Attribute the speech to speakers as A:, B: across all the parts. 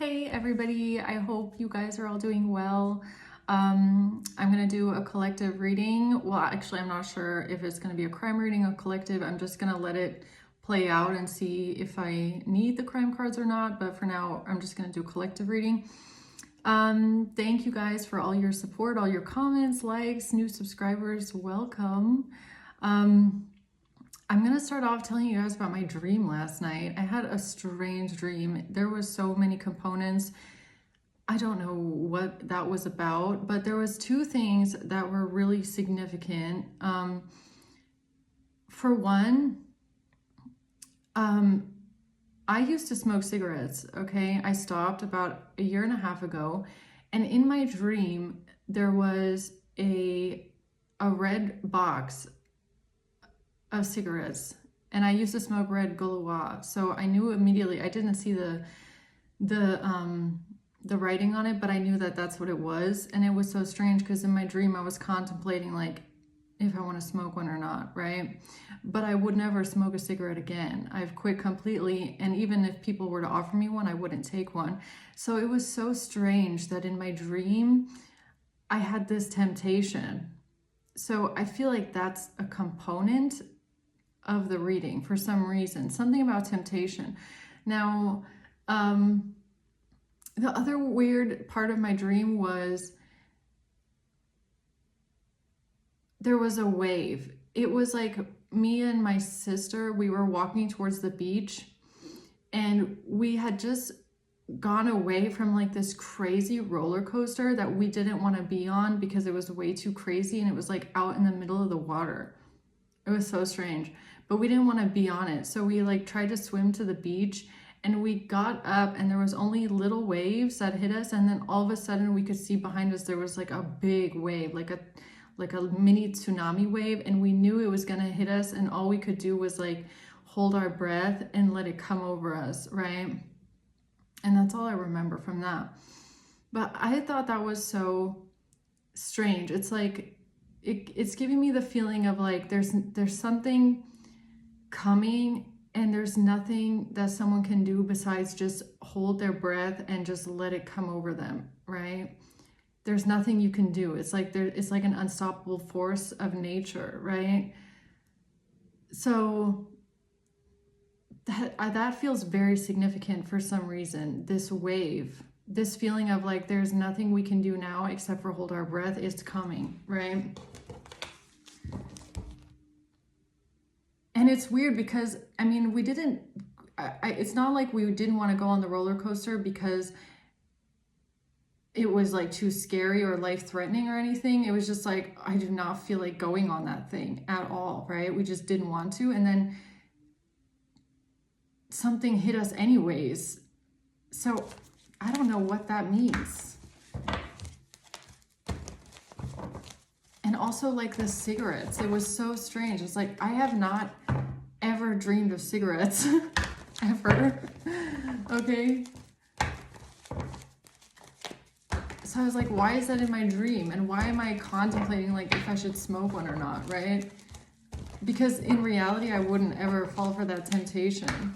A: Hey everybody, I hope you guys are all doing well. I'm gonna do a collective reading. Well, actually, I'm not sure if it's gonna be a crime reading or collective. I'm just gonna let it play out and see if I need the crime cards or not. But for now, I'm just gonna do a collective reading. Thank you guys for all your support, all your comments, likes, new subscribers. Welcome. I'm gonna start off telling you guys about my dream last night. I had a strange dream. There was so many components. I don't know what that was about, but there was two things that were really significant. For one, I used to smoke cigarettes, okay? I stopped about a year and a half ago, and in my dream, there was a red box of cigarettes, and I used to smoke red Gaulois, so I knew immediately. I didn't see the writing on it, but I knew that that's what it was. And it was so strange because in my dream I was contemplating like if I want to smoke one or not, right? But I would never smoke a cigarette again. I've quit completely, and even if people were to offer me one, I wouldn't take one. So it was so strange that in my dream I had this temptation. So I feel like that's a component of the reading for some reason, something about temptation. Now, the other weird part of my dream was there was a wave. It was like me and my sister, we were walking towards the beach, and we had just gone away from like this crazy roller coaster that we didn't want to be on because it was way too crazy, and it was like out in the middle of the water. It was so strange, but we didn't want to be on it. So we like tried to swim to the beach, and we got up and there was only little waves that hit us. And then all of a sudden we could see behind us, there was like a big wave, like a mini tsunami wave. And we knew it was going to hit us. And all we could do was like hold our breath and let it come over us. Right. And that's all I remember from that. But I thought that was so strange. It's like, it's giving me the feeling of like there's something coming, and there's nothing that someone can do besides just hold their breath and just let it come over them, right? There's nothing you can do. It's like it's like an unstoppable force of nature, right? So that feels very significant for some reason. This wave, this feeling of like there's nothing we can do now except for hold our breath is coming, right? And it's weird because, I mean, we didn't, it's not like we didn't want to go on the roller coaster because it was like too scary or life-threatening or anything. It was just like, I do not feel like going on that thing at all, right? We just didn't want to. And then something hit us anyways. So I don't know what that means. And also like the cigarettes, it was so strange. It's like, I have not ever dreamed of cigarettes, ever, okay? So I was like, why is that in my dream? And why am I contemplating like if I should smoke one or not, right? Because in reality, I wouldn't ever fall for that temptation.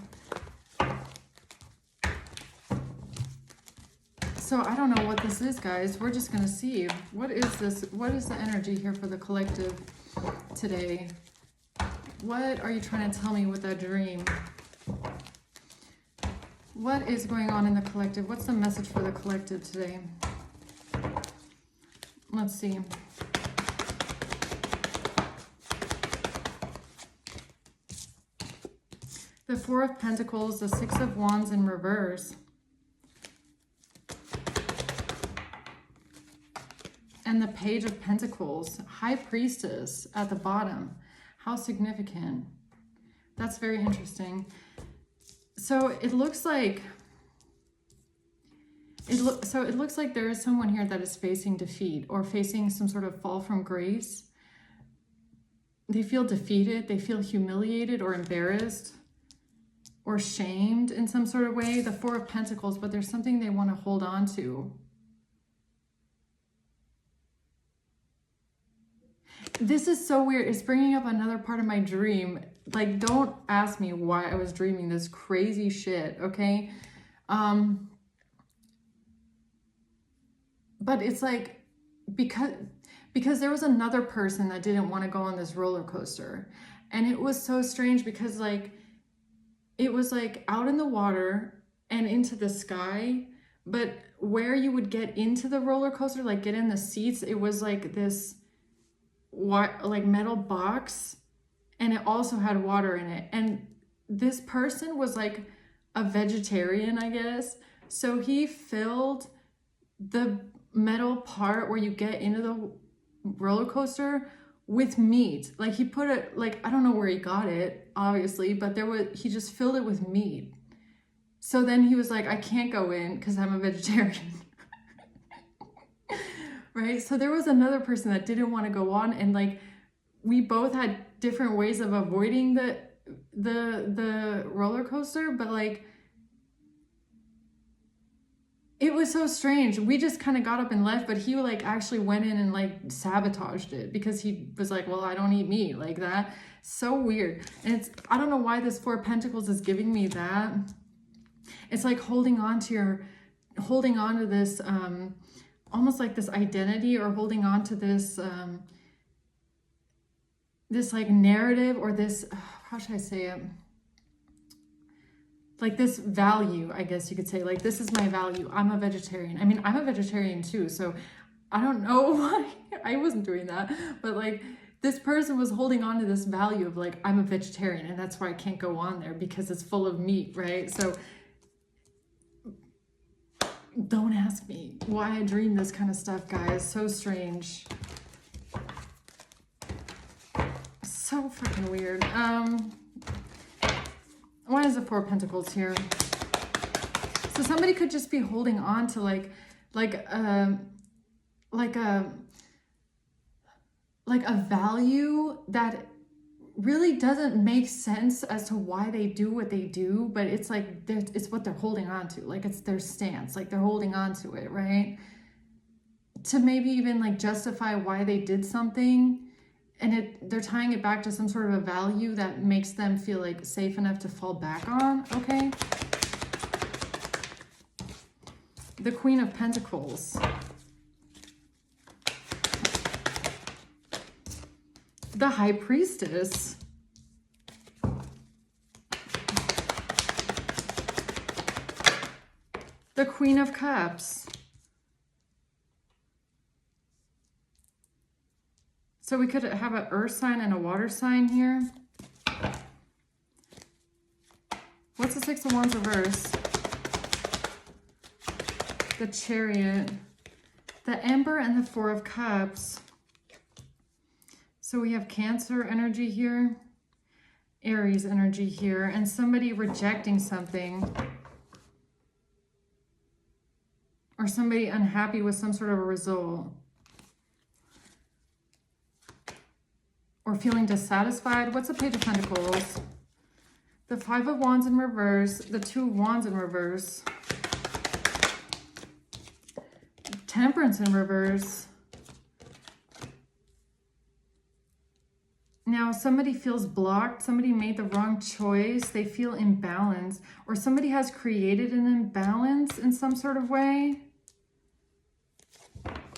A: So I don't know what this is, guys. We're just gonna see. What is this? What is the energy here for the collective today? What are you trying to tell me with that dream? What is going on in the collective? What's the message for the collective today? Let's see. The Four of Pentacles, the Six of Wands in reverse. And the Page of Pentacles, High Priestess at the bottom. How significant. That's very interesting. So it looks like it looks like there is someone here that is facing defeat or facing some sort of fall from grace. They feel defeated, they feel humiliated or embarrassed or shamed in some sort of way. The Four of Pentacles, but there's something they want to hold on to. This is so weird. It's bringing up another part of my dream. Like, don't ask me why I was dreaming this crazy shit, okay? but it's like, because there was another person that didn't want to go on this roller coaster. And it was so strange because like, it was like out in the water and into the sky, but where you would get into the roller coaster, like get in the seats, it was like this like metal box, and it also had water in it. And this person was like a vegetarian, I guess. So he filled the metal part where you get into the roller coaster with meat. Like he put it, like, I don't know where he got it, obviously, but he just filled it with meat. So then he was like, I can't go in because I'm a vegetarian. Right? So there was another person that didn't want to go on, and like we both had different ways of avoiding the roller coaster, but like it was so strange. We just kind of got up and left, but he like actually went in and like sabotaged it because he was like, well, I don't eat meat, like that. So weird. And I don't know why this Four of Pentacles is giving me that. It's like holding on to this, almost like this identity, or holding on to this, this like narrative, or this, how should I say it? Like this value, I guess you could say, like, this is my value. I'm a vegetarian. I mean, I'm a vegetarian too. So I don't know why I wasn't doing that, but like this person was holding on to this value of like, I'm a vegetarian, and that's why I can't go on there because it's full of meat, right? So don't ask me why I dream this kind of stuff, guys. So strange. So freaking weird. Why is the Four of Pentacles here? So somebody could just be holding on to like a value that really doesn't make sense as to why they do what they do, but it's like it's what they're holding on to. Like it's their stance, like they're holding on to it, right? To maybe even like justify why they did something. And they're tying it back to some sort of a value that makes them feel like safe enough to fall back on, okay? The Queen of Pentacles. The High Priestess. The Queen of Cups. So we could have an earth sign and a water sign here. What's the Six of Wands reverse? The Chariot. The Emperor and the Four of Cups. So we have Cancer energy here. Aries energy here. And somebody rejecting something. Or somebody unhappy with some sort of a result. Or feeling dissatisfied. What's the Page of Pentacles? The Five of Wands in reverse. The Two of Wands in reverse. Temperance in reverse. Now, somebody feels blocked. Somebody made the wrong choice. They feel imbalanced. Or somebody has created an imbalance in some sort of way.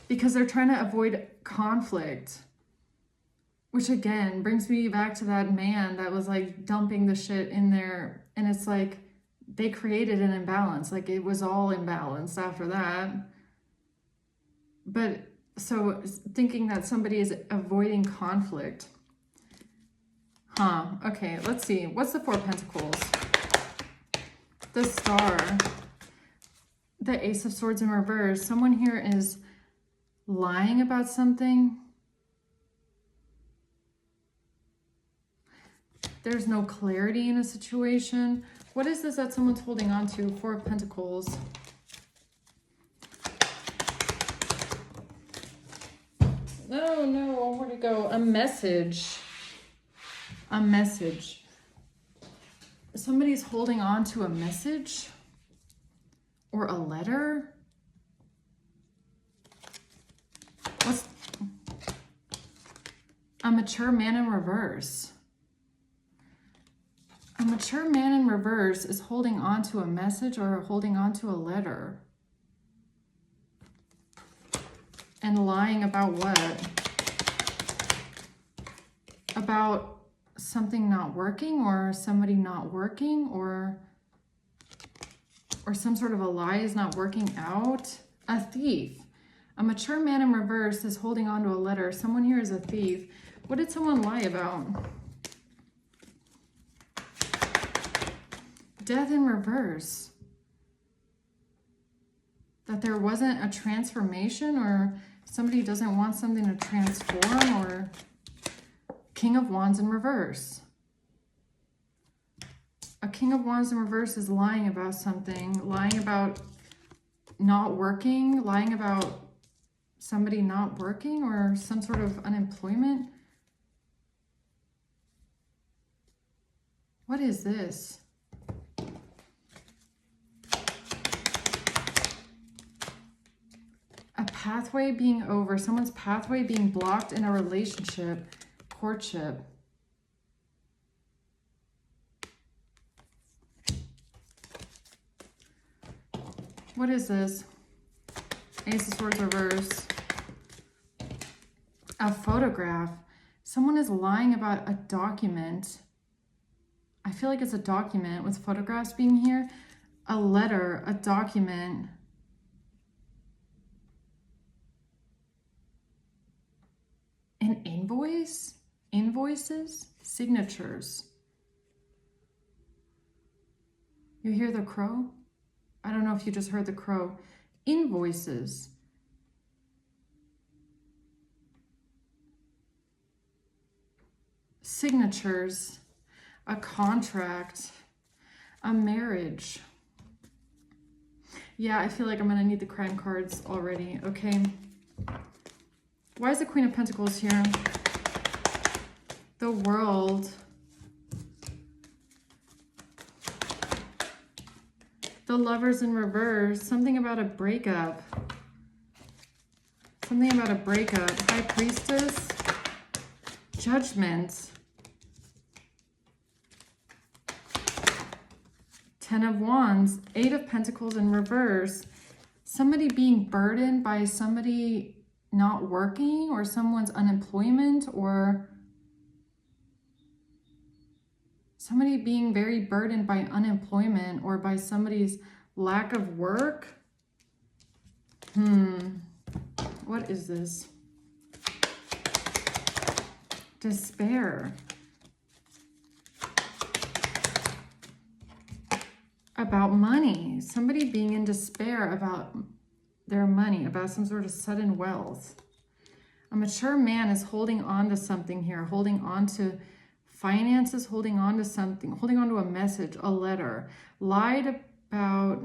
A: Because they're trying to avoid conflict. Which again brings me back to that man that was like dumping the shit in there. And it's like they created an imbalance. Like it was all imbalanced after that. But so thinking that somebody is avoiding conflict. Okay, let's see. What's the Four of Pentacles? The Star. The Ace of Swords in reverse. Someone here is lying about something. There's no clarity in a situation. What is this that someone's holding on to? Four of Pentacles. Oh no, where'd it go? A message. A message. Somebody's holding on to a message or a letter. What's a mature man in reverse? A mature man in reverse is holding on to a message or holding on to a letter. And lying about what? About something not working, or somebody not working, or some sort of a lie is not working out. A thief. A mature man in reverse is holding on to a letter. Someone here is a thief. What did someone lie about? Death in reverse. That there wasn't a transformation, or somebody doesn't want something to transform, or King of Wands in reverse. A King of Wands in reverse is lying about something, lying about not working, lying about somebody not working, or some sort of unemployment. What is this? A pathway being over, someone's pathway being blocked in a relationship, courtship. What is this? Ace of Swords reverse. A photograph. Someone is lying about a document. I feel like it's a document with photographs being here. A letter, a document. An invoice? Invoices? Signatures. You hear the crow? I don't know if you just heard the crow. Invoices. Signatures. A contract. A marriage. Yeah, I feel like I'm going to need the crime cards already. Okay. Why is the Queen of Pentacles here? The World. The Lovers in reverse. Something about a breakup. Something about a breakup. High Priestess. Judgment. Ten of Wands. Eight of Pentacles in reverse. Somebody being burdened by somebody not working, or someone's unemployment, or somebody being very burdened by unemployment, or by somebody's lack of work. What is this? Despair. About money. Somebody being in despair about their money, about some sort of sudden wealth. A mature man is holding on to something here, holding on to finances, holding on to something, holding on to a message, a letter. Lied about...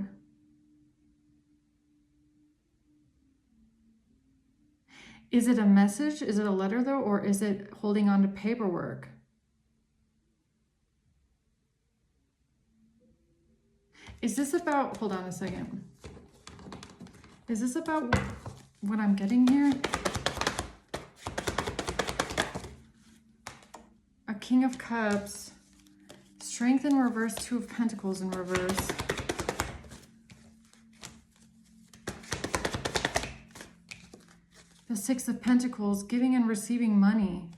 A: Is it a message? Is it a letter though? Or is it holding on to paperwork? Is this about... Hold on a second. Is this about what I'm getting here? A King of Cups. Strength in reverse. Two of Pentacles in reverse. The Six of Pentacles. Giving and receiving money.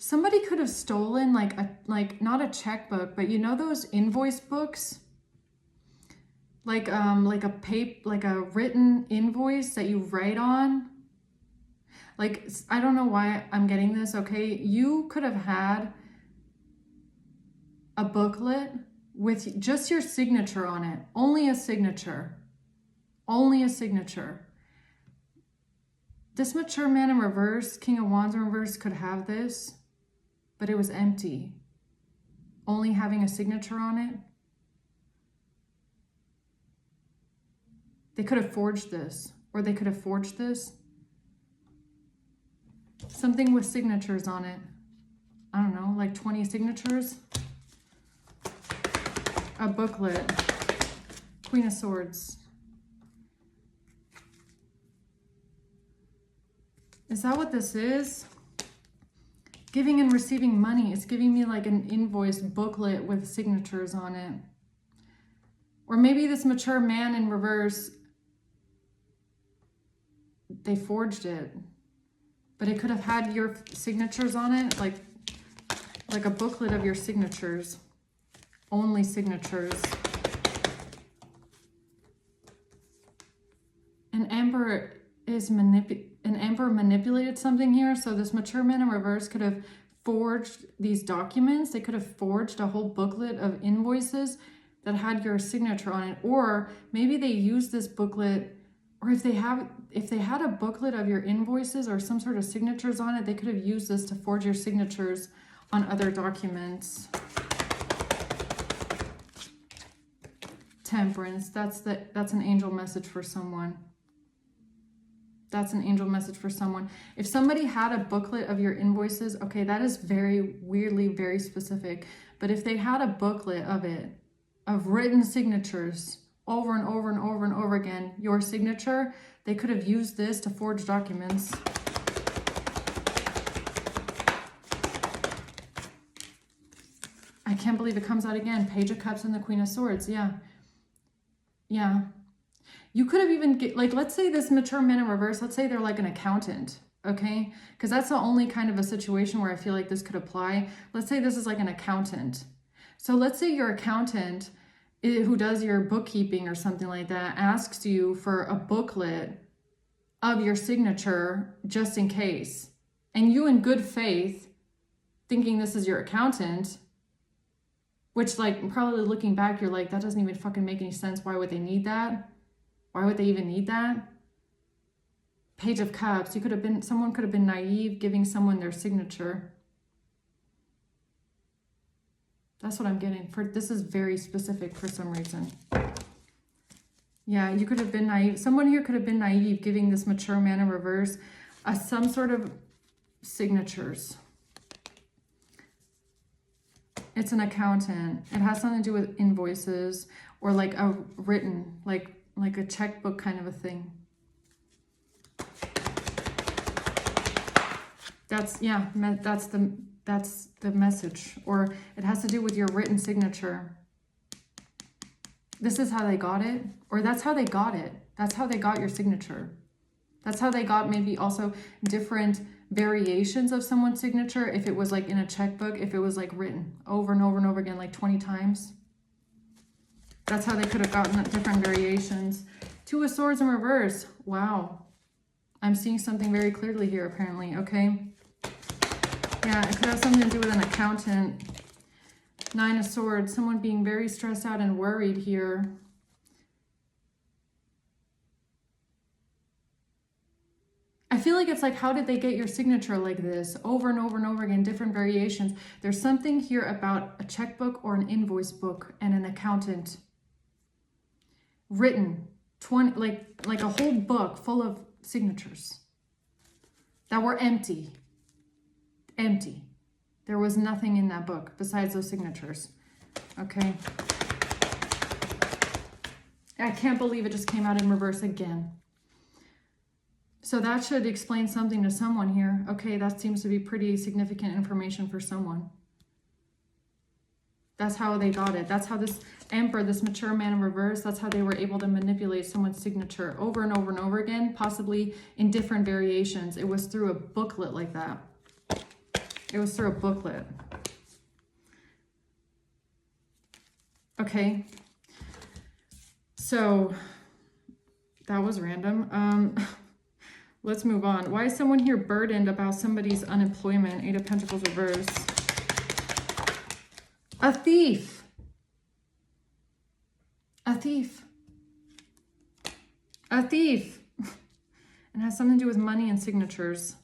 A: Somebody could have stolen not a checkbook, but you know those invoice books? Like a written invoice that you write on. Like, I don't know why I'm getting this, okay? You could have had a booklet with just your signature on it. Only a signature. Only a signature. This mature man in reverse, King of Wands in reverse, could have this. But it was empty. Only having a signature on it. They could have forged this, or they could have forged this. Something with signatures on it. I don't know, like 20 signatures. A booklet. Queen of Swords. Is that what this is? Giving and receiving money. It's giving me like an invoice booklet with signatures on it. Or maybe this mature man in reverse, they forged it. But it could have had your signatures on it, like a booklet of your signatures. Only signatures. An Emperor manipulated something here. So this mature man in reverse could have forged these documents. They could have forged a whole booklet of invoices that had your signature on it. Or maybe they used this booklet, or if they had a booklet of your invoices or some sort of signatures on it, they could have used this to forge your signatures on other documents. Temperance, that's an angel message for someone. That's an angel message for someone. If somebody had a booklet of your invoices, okay, that is very weirdly, very specific. But if they had a booklet of it, of written signatures over and over and over and over again, your signature, they could have used this to forge documents. I can't believe it comes out again. Page of Cups and the Queen of Swords. Yeah. Yeah. You could have even, let's say this mature man in reverse, let's say they're like an accountant, okay? Because that's the only kind of a situation where I feel like this could apply. Let's say this is like an accountant. So let's say your accountant who does your bookkeeping or something like that asks you for a booklet of your signature just in case. And you in good faith, thinking this is your accountant, which like probably looking back, you're like, that doesn't even fucking make any sense. Why would they need that? Why would they even need that? Page of Cups. Someone could have been naive giving someone their signature. That's what I'm getting. This is very specific for some reason. Yeah, you could have been naive. Someone here could have been naive giving this mature man in reverse some sort of signatures. It's an accountant. It has something to do with invoices or like a written, like a checkbook kind of a thing. That's the message. Or it has to do with your written signature. This is how they got it, or that's how they got it. That's how they got your signature. That's how they got maybe also different variations of someone's signature. If it was like in a checkbook, if it was like written over and over and over again, like 20 times. That's how they could have gotten different variations. Two of Swords in reverse. Wow. I'm seeing something very clearly here, apparently. Okay. Yeah, it could have something to do with an accountant. Nine of Swords. Someone being very stressed out and worried here. I feel like it's like, how did they get your signature like this? Over and over and over again, different variations. There's something here about a checkbook or an invoice book and an accountant. Written 20 like a whole book full of signatures that were empty. There was nothing in that book besides those signatures. Okay. I can't believe it just came out in reverse again. So that should explain something to someone here. Okay, that seems to be pretty significant information for someone. That's how they got it. That's how this Emperor, this mature man in reverse, that's how they were able to manipulate someone's signature over and over and over again, possibly in different variations. It was through a booklet like that. It was through a booklet. Okay. So that was random. Let's move on. Why is someone here burdened about somebody's unemployment? Eight of Pentacles reverse. A thief. A thief. A thief. It has something to do with money and signatures.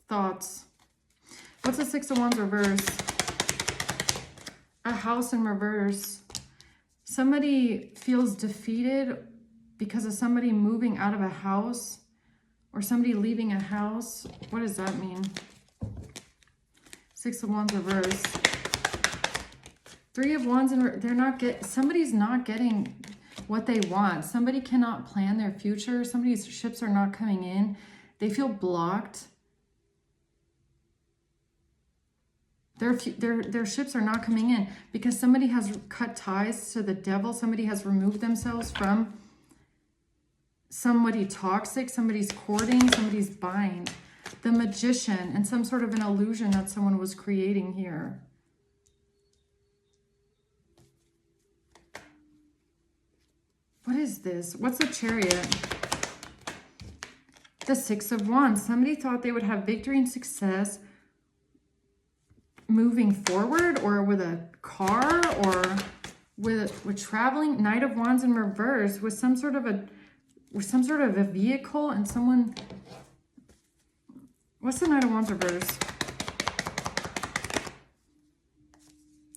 A: Thoughts. What's the Six of Wands reverse? A house in reverse. Somebody feels defeated because of somebody moving out of a house or somebody leaving a house. What does that mean? Six of Wands reverse. Three of Wands, and somebody's not getting what they want. Somebody cannot plan their future. Somebody's ships are not coming in. They feel blocked. Their ships are not coming in because somebody has cut ties to the devil. Somebody has removed themselves from somebody toxic. Somebody's courting, somebody's bind. The Magician and some sort of an illusion that someone was creating here. What is this? What's the Chariot? The Six of Wands. Somebody thought they would have victory and success moving forward, or with a car, or with traveling. Knight of Wands in reverse with some sort of a vehicle, and someone. What's the Knight of Wands reverse?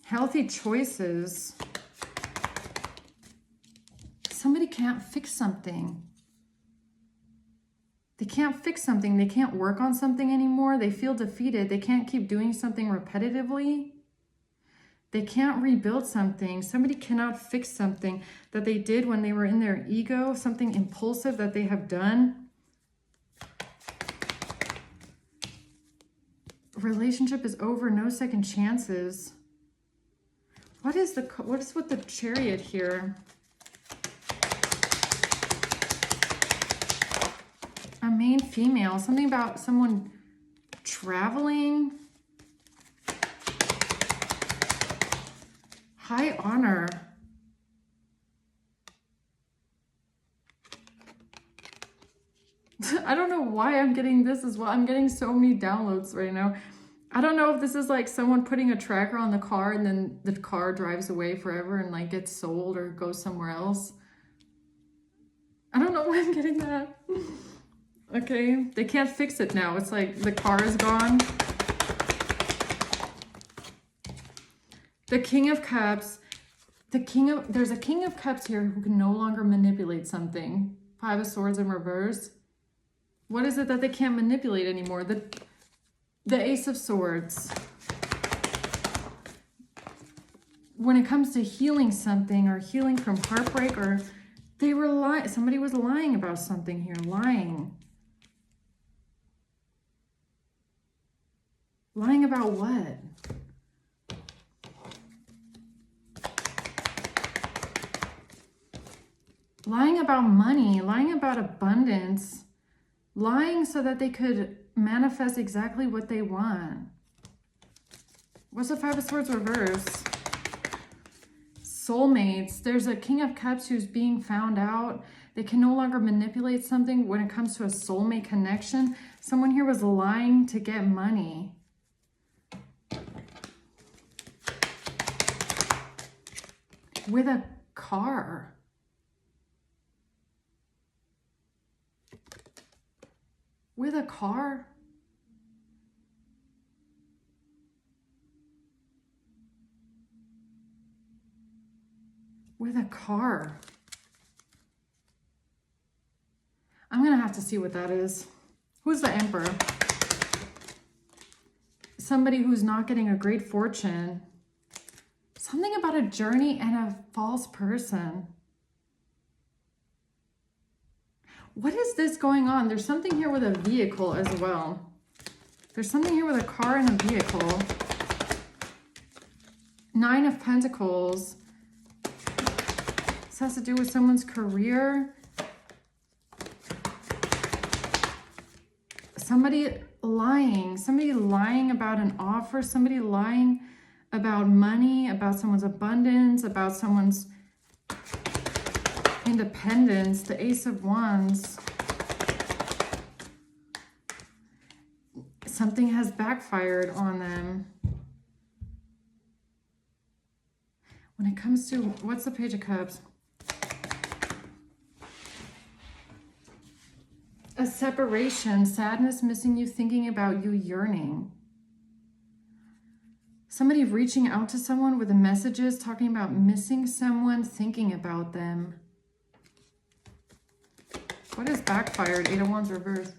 A: Healthy choices. Somebody can't fix something. They can't fix something. They can't work on something anymore. They feel defeated. They can't keep doing something repetitively. They can't rebuild something. Somebody cannot fix something that they did when they were in their ego, something impulsive that they have done. Relationship is over. No second chances. What is with the Chariot here? A main female, something about someone traveling. High honor. I don't know why I'm getting this as well. I'm getting so many downloads right now. I don't know if this is like someone putting a tracker on the car and then the car drives away forever and like gets sold or goes somewhere else. I don't know why I'm getting that. Okay, they can't fix it now. It's like the car is gone. The King of Cups. There's a King of Cups here who can no longer manipulate something. Five of Swords in reverse. What is it that they can't manipulate anymore? The Ace of Swords. When it comes to healing something or healing from heartbreak, or they were lying. Somebody was lying about something here. Lying. Lying about what? Lying about money, lying about abundance, lying so that they could manifest exactly what they want. What's the Five of Swords reverse? Soulmates. There's a King of Cups who's being found out. They can no longer manipulate something when it comes to a soulmate connection. Someone here was lying to get money. With a car. With a car. With a car. I'm going to have to see what that is. Who's the Emperor? Somebody who's not getting a great fortune. Something about a journey and a false person. What is this going on? There's something here with a vehicle as well. There's something here with a car and a vehicle. Nine of Pentacles. This has to do with someone's career. Somebody lying about an offer, somebody lying about money, about someone's abundance, about someone's independence. The Ace of Wands. Something has backfired on them. When it comes to, what's the Page of Cups? A separation, sadness, missing you, thinking about you, yearning. Somebody reaching out to someone with the messages, talking about missing someone, thinking about them. What is backfired? Eight of Wands reverse.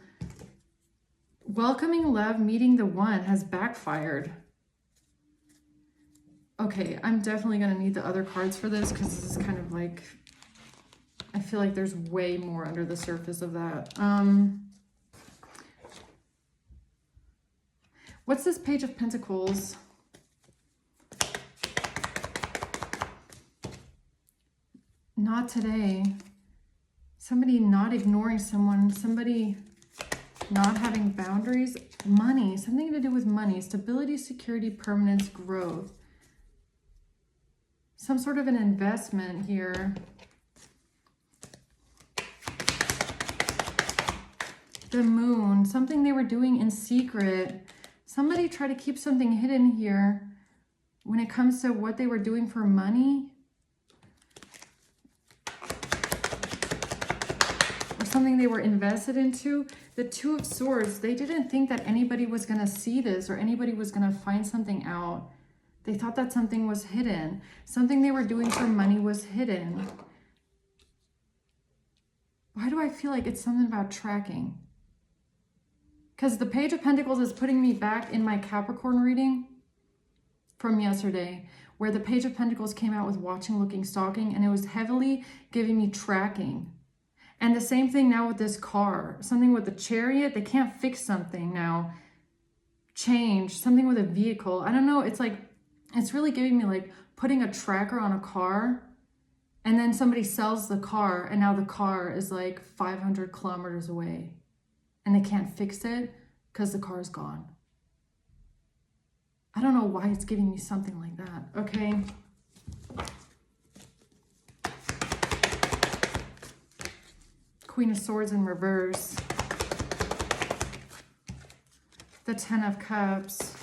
A: Welcoming love, meeting the one has backfired. Okay, I'm definitely going to need the other cards for this because this is kind of like, I feel like there's way more under the surface of that. What's this Page of Pentacles? Not today. Somebody not ignoring someone, somebody not having boundaries. Money, something to do with money, stability, security, permanence, growth. Some sort of an investment here. The moon, something they were doing in secret. Somebody tried to keep something hidden here when it comes to what they were doing for money. Or something they were invested into. The Two of Swords, they didn't think that anybody was going to see this or anybody was going to find something out. They thought that something was hidden. Something they were doing for money was hidden. Why do I feel like it's something about tracking? Because the Page of Pentacles is putting me back in my Capricorn reading from yesterday, where the Page of Pentacles came out with watching, looking, stalking, and it was heavily giving me tracking. And the same thing now with this car. Something with the Chariot, they can't fix something now. Change, something with a vehicle. I don't know, it's like, it's really giving me like putting a tracker on a car, and then somebody sells the car, and now the car is like 500 kilometers away. And they can't fix it because the car is gone. I don't know why it's giving me something like that, okay? Queen of Swords in reverse. The Ten of Cups.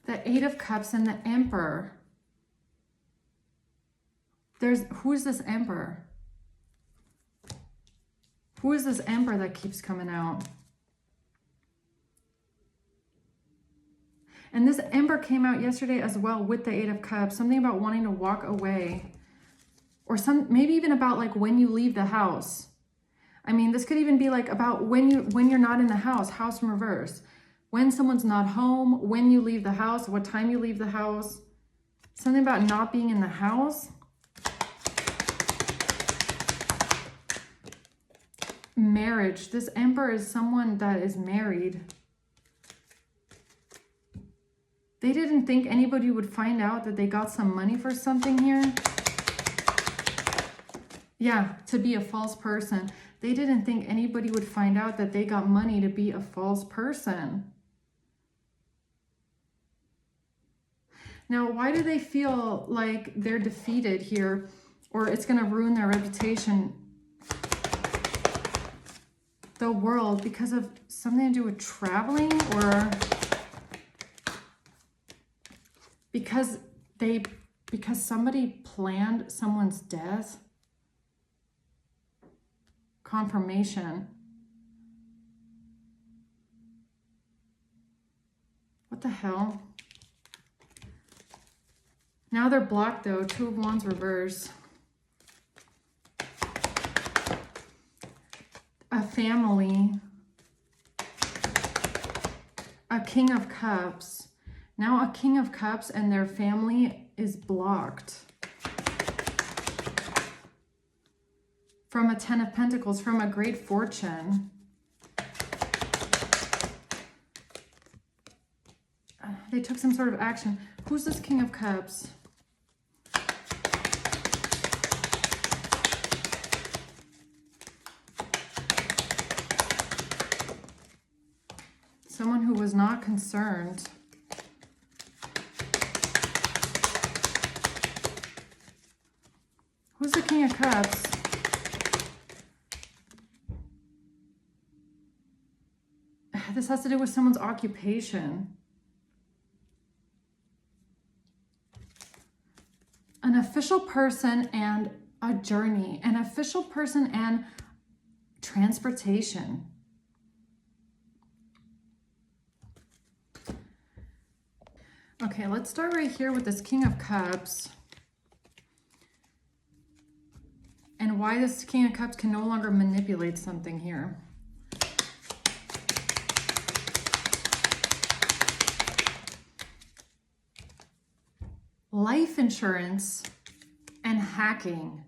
A: The Eight of Cups and the Emperor. Who's this Emperor? Who is this Emperor that keeps coming out? And this Emperor came out yesterday as well with the Eight of Cups. Something about wanting to walk away. Or maybe even about like when you leave the house. I mean, this could even be like about when you're not in the house in reverse. When someone's not home, when you leave the house, what time you leave the house. Something about not being in the house. Marriage. This Emperor is someone that is married. They didn't think anybody would find out that they got some money for something here. Yeah, to be a false person. They didn't think anybody would find out that they got money to be a false person. Now, why do they feel like they're defeated here, or it's going to ruin their reputation? The World, because of something to do with traveling, or because somebody planned someone's death? Confirmation. What the hell? Now they're blocked though. Two of Wands reverse. A family. A King of Cups. Now a King of Cups and their family is blocked. From a Ten of Pentacles, from a great fortune. They took some sort of action. Who's this King of Cups? Someone who was not concerned. Who's the King of Cups? This has to do with someone's occupation. An official person and a journey. An official person and transportation. Okay, let's start right here with this King of Cups. And why this King of Cups can no longer manipulate something here. Life insurance and hacking.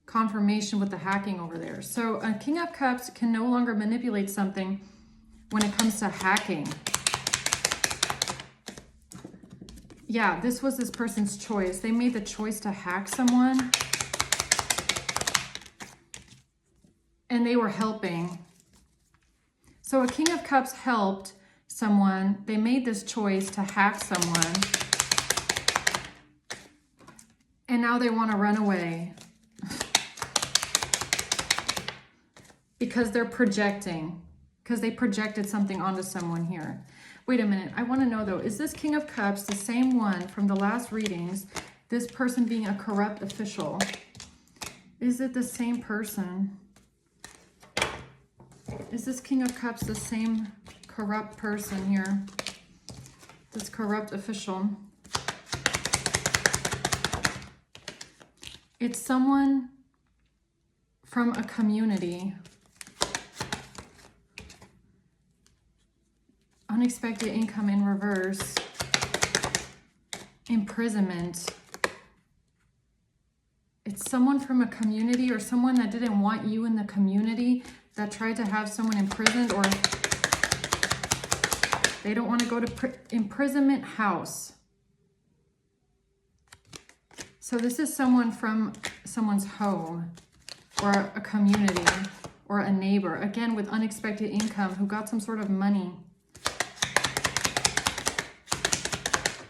A: Confirmation with the hacking over there. So a King of Cups can no longer manipulate something when it comes to hacking. yeah, this was this person's choice. They made the choice to hack someone. And they were helping. So a King of Cups helped someone. They made this choice to hack someone. And now they want to run away. Because they're projecting. Because they projected something onto someone here. Wait a minute. I want to know though, is this King of Cups the same one from the last readings? This person being a corrupt official. Is it the same person? Is this King of Cups the same corrupt person here? This corrupt official. It's someone from a community. Unexpected income in reverse. Imprisonment. It's someone from a community or someone that didn't want you in the community, that tried to have someone imprisoned, or they don't want to go to imprisonment house. So this is someone from someone's home or a community or a neighbor, again with unexpected income, who got some sort of money.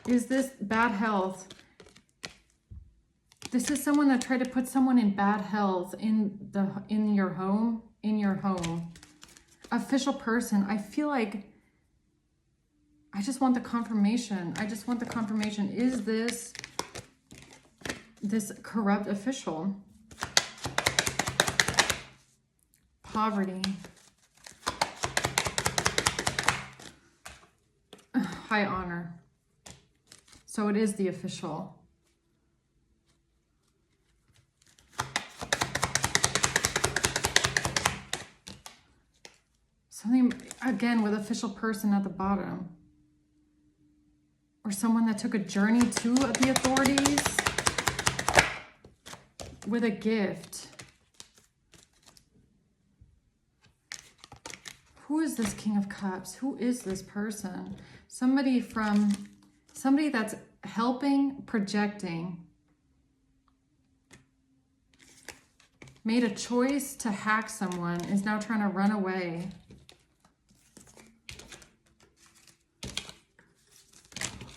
A: Is this bad health? This is someone that tried to put someone in bad health in your home. In your home. Official person. I feel like I just want the confirmation. I just want the confirmation. Is this corrupt official? Poverty. High honor. So it is the official. Something, again, with official person at the bottom. Or someone that took a journey to the authorities with a gift. Who is this King of Cups? Who is this person? Somebody that's helping, projecting. Made a choice to hack someone, is now trying to run away.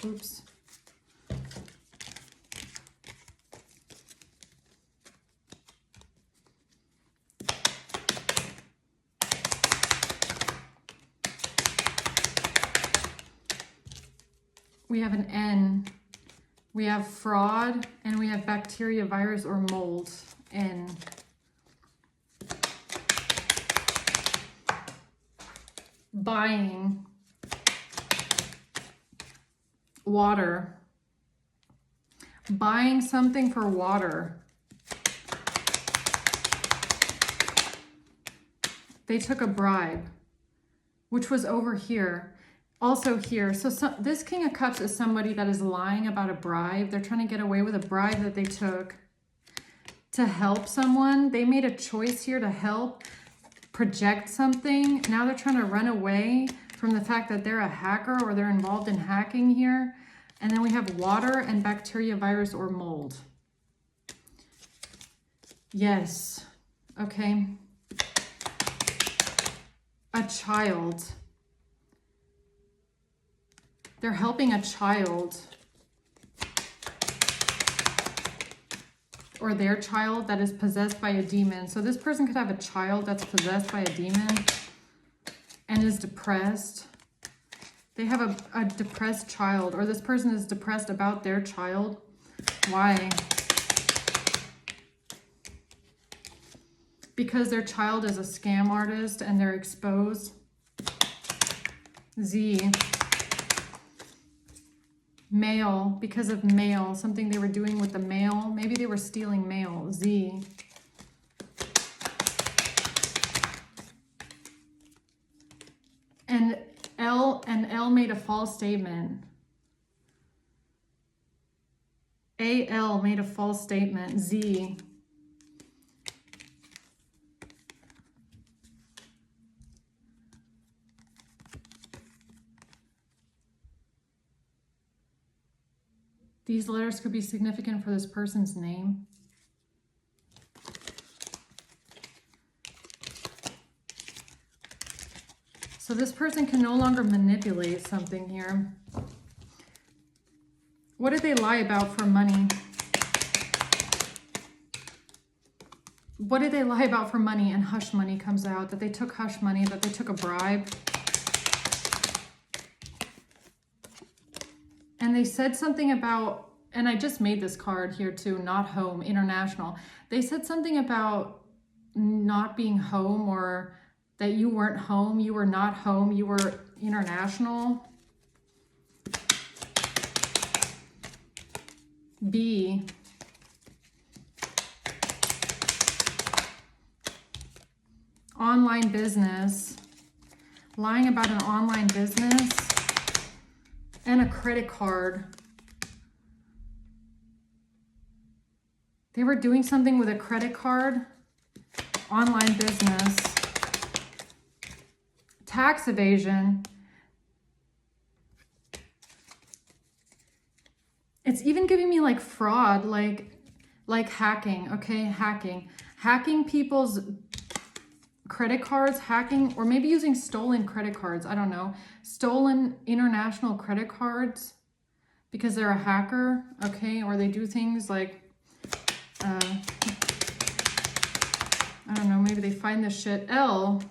A: Oops. We have an N. We have fraud, and we have bacteria, virus, or mold. N. Buying. Water. Buying something for water. They took a bribe, which was over here. Also here. So this King of Cups is somebody that is lying about a bribe. They're trying to get away with a bribe that they took to help someone. They made a choice here to help project something. Now they're trying to run away from the fact that they're a hacker or they're involved in hacking here. And then we have water and bacteria, virus, or mold. Yes. Okay. A child. They're helping a child. Or their child that is possessed by a demon. So this person could have a child that's possessed by a demon and is depressed. They have a depressed child, or this person is depressed about their child. Why? Because their child is a scam artist and they're exposed. Z. Mail, because of mail, something they were doing with the mail. Maybe they were stealing mail. Z. And L made a false statement. AL made a false statement. Z. These letters could be significant for this person's name. So this person can no longer manipulate something here. What did they lie about for money? What did they lie about for money? And hush money comes out, that they took hush money, that they took a bribe. And they said something about, and I just made this card here too, not home, international. They said something about not being home, or that you weren't home, you were not home, you were international. B. Online business. Lying about an online business. And a credit card. They were doing something with a credit card. Online business. Tax evasion. It's even giving me like fraud, like hacking, okay? Hacking people's credit cards, hacking, or maybe using stolen credit cards. I don't know. Stolen international credit cards because they're a hacker, okay? Or they do things like, I don't know, maybe they find this shit. L.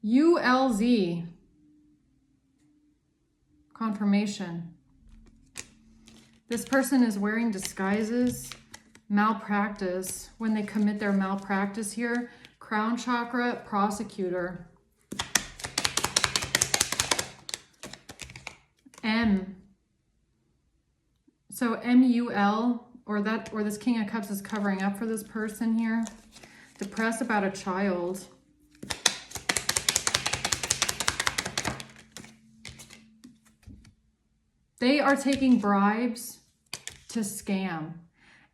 A: ULZ. Confirmation. This person is wearing disguises. Malpractice. When they commit their malpractice here. Crown chakra, prosecutor. M. So MUL, or this King of Cups is covering up for this person here. Depressed about a child. They are taking bribes to scam.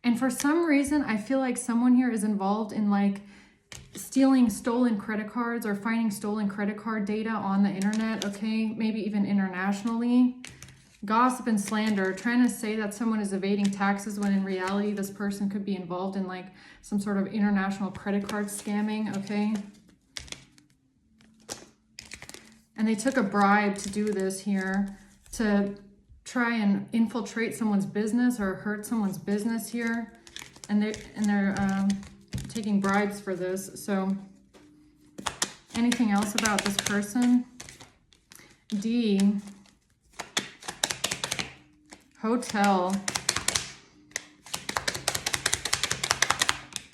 A: And for some reason, I feel like someone here is involved in like stealing stolen credit cards or finding stolen credit card data on the internet, okay? Maybe even internationally. Gossip and slander, trying to say that someone is evading taxes when in reality this person could be involved in like some sort of international credit card scamming, okay? And they took a bribe to do this here, to try and infiltrate someone's business or hurt someone's business here. And they're taking bribes for this. So anything else about this person? D. Hotel.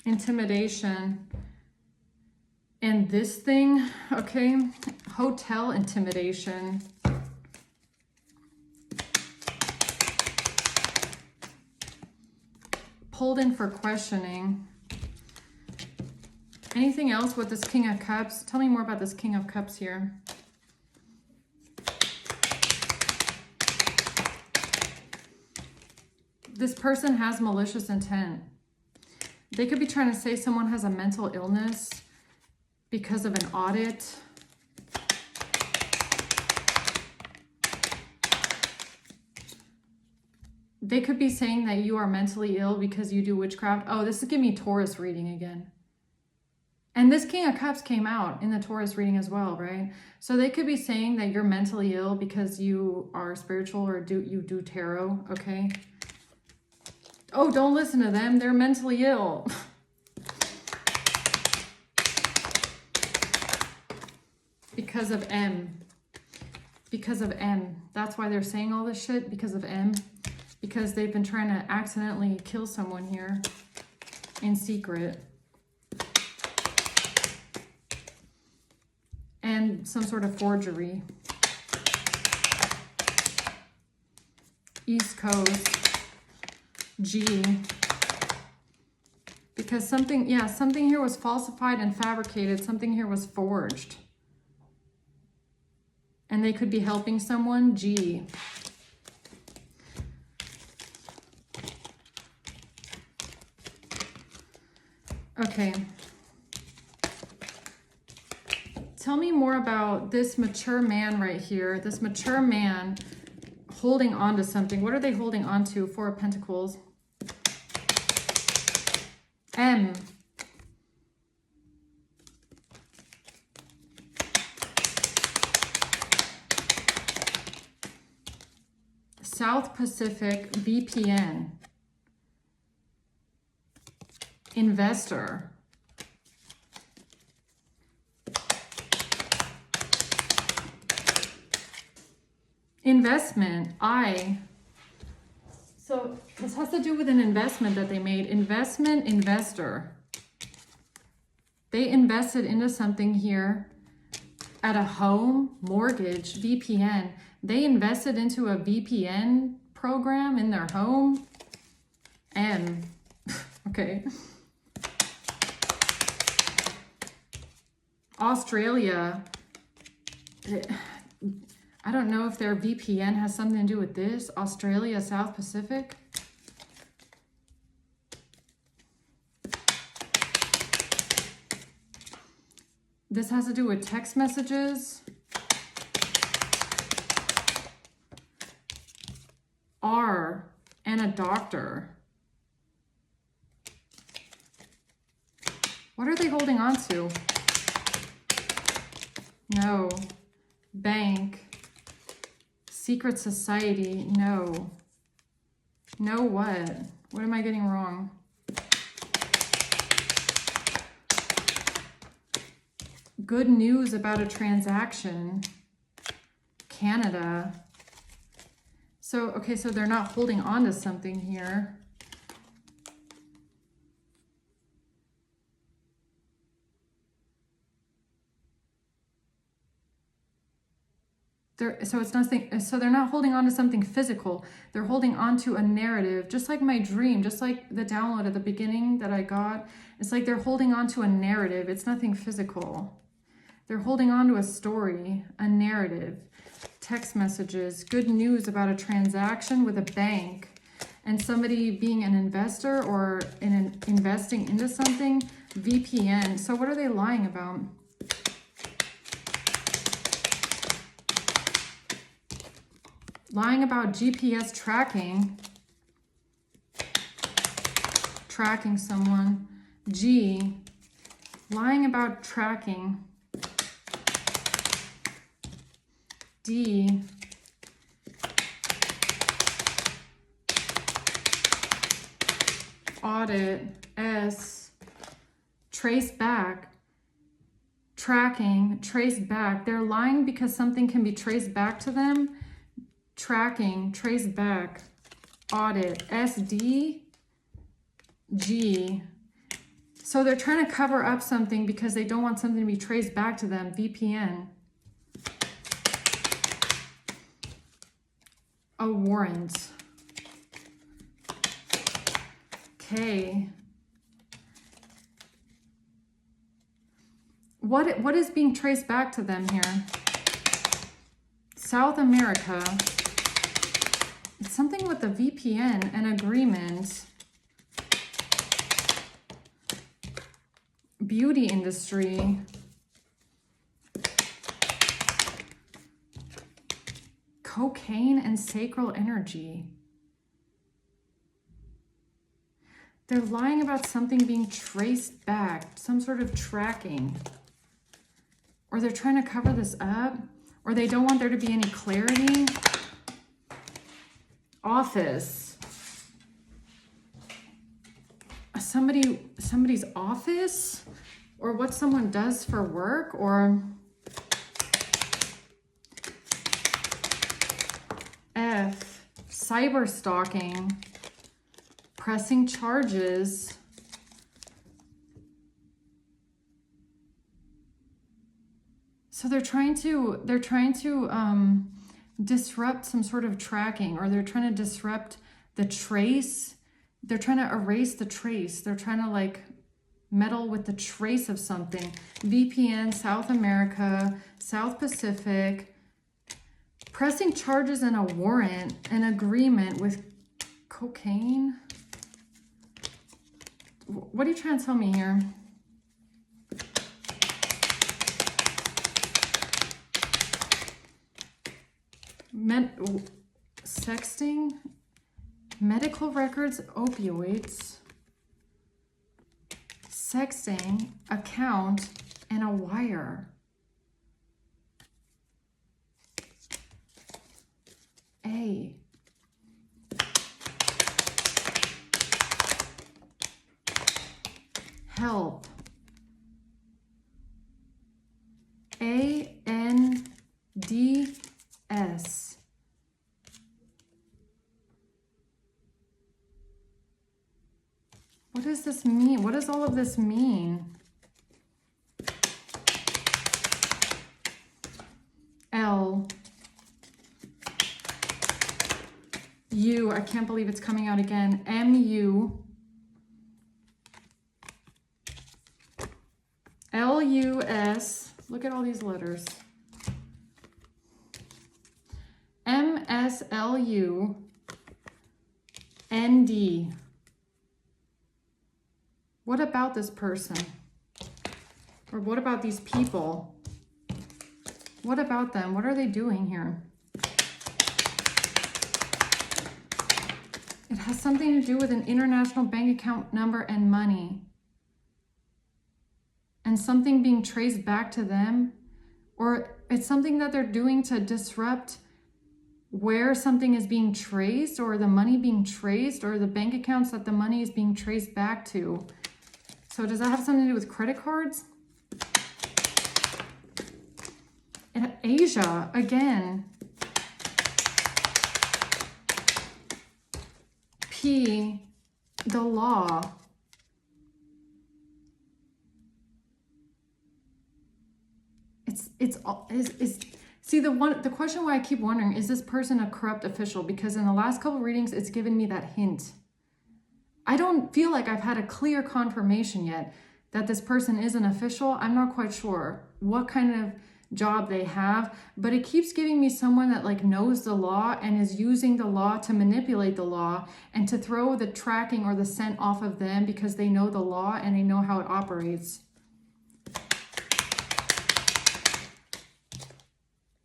A: Intimidation. And this thing, okay, hotel intimidation. Pulled in for questioning. Anything else with this King of Cups? Tell me more about this King of Cups here. This person has malicious intent. They could be trying to say someone has a mental illness because of an audit. They could be saying that you are mentally ill because you do witchcraft. Oh, this is giving me Taurus reading again. And this King of Cups came out in the Taurus reading as well, right? So they could be saying that you're mentally ill because you are spiritual or you do tarot, okay? Oh, don't listen to them. They're mentally ill. Because of M. Because of M. That's why they're saying all this shit, because of M. Because they've been trying to accidentally kill someone here in secret. And some sort of forgery. East Coast. G. Because something here was falsified and fabricated. Something here was forged. And they could be helping someone. G. Okay, tell me more about this mature man right here. This mature man holding on to something. What are they holding on to? Four of Pentacles. M. South Pacific VPN. Investor. Investment. So this has to do with an investment that they made. Investment, investor. They invested into something here at a home, mortgage, VPN. They invested into a VPN program in their home. M. Okay. Australia. I don't know if their VPN has something to do with this. Australia, South Pacific. This has to do with text messages. R and a doctor. What are they holding on to? No. Bank. Secret society. No. No what? What am I getting wrong? Good news about a transaction. Canada. So, okay, so they're not holding on to something here. So it's nothing. So they're not holding on to something physical. They're holding on to a narrative, just like my dream, just like the download at the beginning that I got. It's like they're holding on to a narrative. It's nothing physical. They're holding on to a story, a narrative, text messages, good news about a transaction with a bank, and somebody being an investor or investing into something. VPN. So what are they lying about? Lying about GPS tracking. Tracking someone. G. Lying about tracking. D. Audit. S. Trace back. Tracking. Trace back. They're lying because something can be traced back to them. Tracking, trace back, audit, SD, G. So they're trying to cover up something because they don't want something to be traced back to them. VPN. A warrant. K. What is being traced back to them here? South America. It's something with the VPN, an agreement. Beauty industry. Cocaine and sacral energy. They're lying about something being traced back, some sort of tracking. Or they're trying to cover this up, or they don't want there to be any clarity. Office. Somebody's office, or what someone does for work, or F. Cyber stalking. Pressing charges. So they're trying to disrupt some sort of tracking, or they're trying to disrupt the trace. They're trying to erase the trace. They're trying to like meddle with the trace of something. VPN, South America, South Pacific. Pressing charges and a warrant, an agreement with cocaine. What are you trying to tell me here? sexting, medical records, opioids, sexting, account, and a wire. A. Help. ANDS. What does this mean? What does all of this mean? L. U. I can't believe it's coming out again. MU. LUS. Look at all these letters. MSLU. ND. What about this person? Or what about these people? What about them? What are they doing here? It has something to do with an international bank account number and money. And something being traced back to them. Or it's something that they're doing to disrupt where something is being traced, or the money being traced, or the bank accounts that the money is being traced back to. So does that have something to do with credit cards? Asia, again. P, the law. See, the question why I keep wondering, is this person a corrupt official? Because in the last couple readings, it's given me that hint. I don't feel like I've had a clear confirmation yet that this person is an official. I'm not quite sure what kind of job they have, but it keeps giving me someone that like knows the law and is using the law to manipulate the law and to throw the tracking or the scent off of them because they know the law and they know how it operates.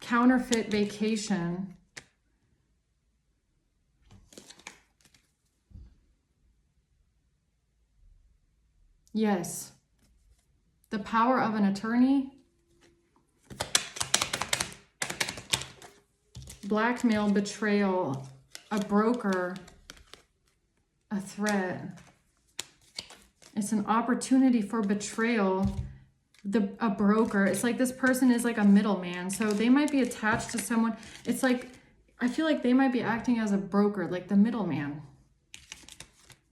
A: Counterfeit vacation. Yes. The power of an attorney. Blackmail, betrayal, a broker, a threat. It's an opportunity for betrayal. A broker, it's like this person is like a middleman, so they might be attached to someone. It's like, I feel like they might be acting as a broker, like the middleman.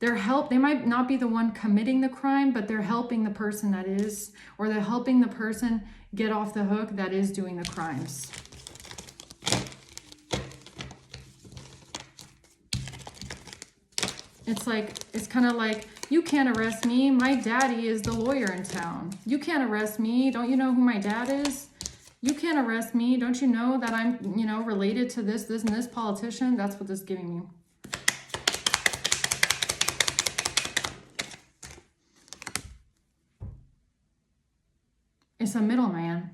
A: They might not be the one committing the crime, but they're helping the person that is, or they're helping the person get off the hook that is doing the crimes. It's kind of like, you can't arrest me. My daddy is the lawyer in town. You can't arrest me. Don't you know who my dad is? You can't arrest me. Don't you know that I'm, related to this, and this politician? That's what this is giving me. It's a middleman.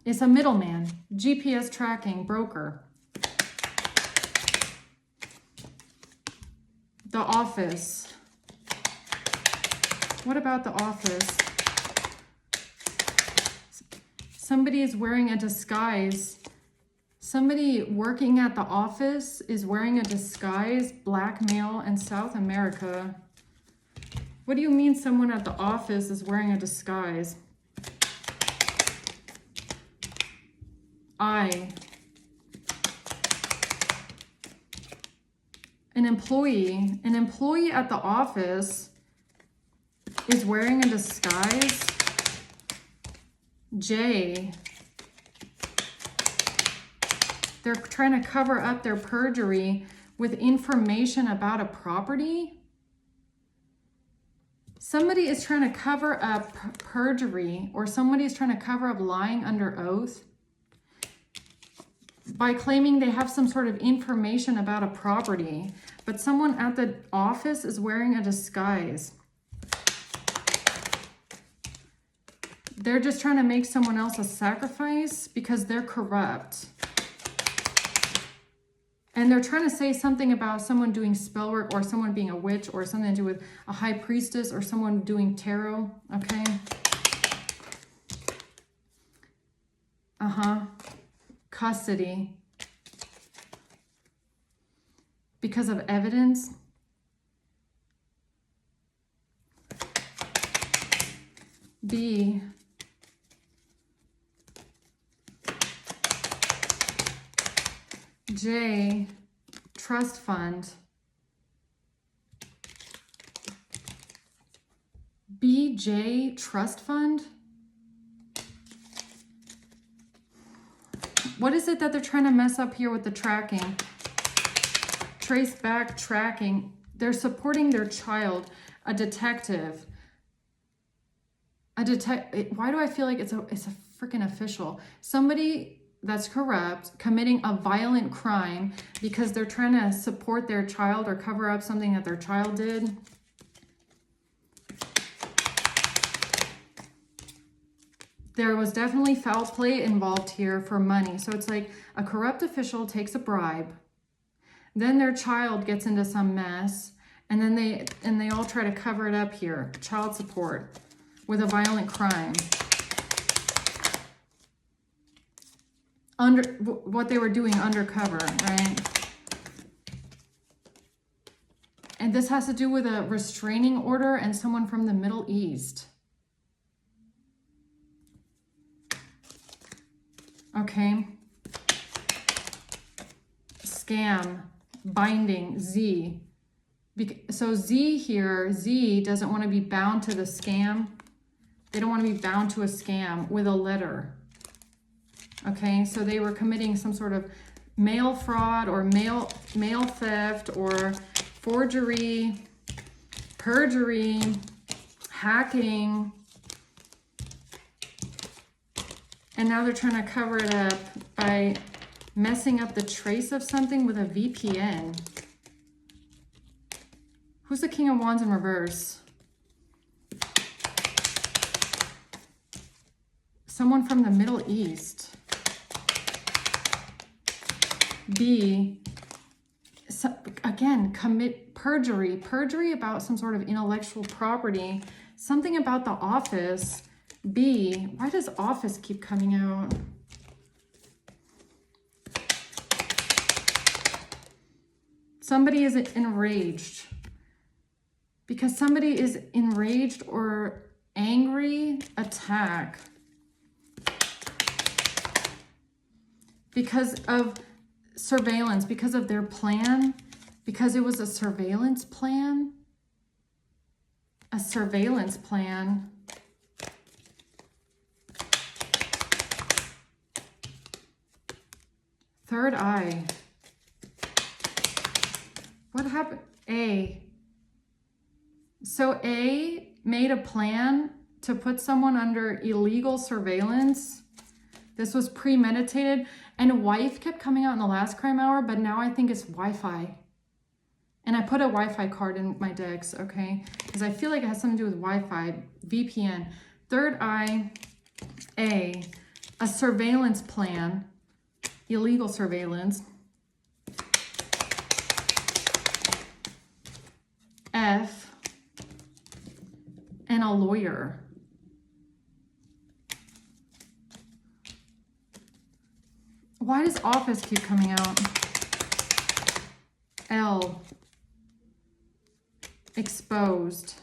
A: It's a middleman. GPS tracking, broker. The office. What about the office? Somebody is wearing a disguise. Somebody working at the office is wearing a disguise. Blackmail in South America. What do you mean someone at the office is wearing a disguise? An employee at the office is wearing a disguise. J, they're trying to cover up their perjury with information about a property. Somebody is trying to cover up perjury, or somebody is trying to cover up lying under oath by claiming they have some sort of information about a property, but someone at the office is wearing a disguise. They're just trying to make someone else a sacrifice because they're corrupt. And they're trying to say something about someone doing spell work or someone being a witch or something to do with a high priestess or someone doing tarot, okay? Custody. Because of evidence. B. J. Trust fund. BJ trust fund. What is it that they're trying to mess up here with the tracking? Trace back tracking. They're supporting their child, a detective. Why do I feel like it's a freaking official? Somebody that's corrupt committing a violent crime because they're trying to support their child or cover up something that their child did. There was definitely foul play involved here for money. So it's like a corrupt official takes a bribe, then their child gets into some mess, and then they all try to cover it up here. Child support with a violent crime. What they were doing undercover, right? And this has to do with a restraining order and someone from the Middle East. Okay. Scam, binding, Z. So Z here, Z doesn't want to be bound to the scam. They don't want to be bound to a scam with a letter. Okay, so they were committing some sort of mail fraud or mail theft or forgery, perjury, hacking. And now they're trying to cover it up by messing up the trace of something with a VPN. Who's the King of Wands in reverse? Someone from the Middle East. B, so again, commit perjury. Perjury about some sort of intellectual property. Something about the office. B, why does office keep coming out? Somebody is enraged. Because somebody is enraged or angry, attack. Because of surveillance, because of their plan, because it was a surveillance plan. A surveillance plan. Third eye. What happened? A. So A made a plan to put someone under illegal surveillance. This was premeditated. And wife kept coming out in the last crime hour, but now I think it's Wi-Fi. And I put a Wi-Fi card in my decks, okay? Because I feel like it has something to do with Wi-Fi, VPN. Third eye, A surveillance plan, illegal surveillance. F, and a lawyer. Why does office keep coming out? L, exposed.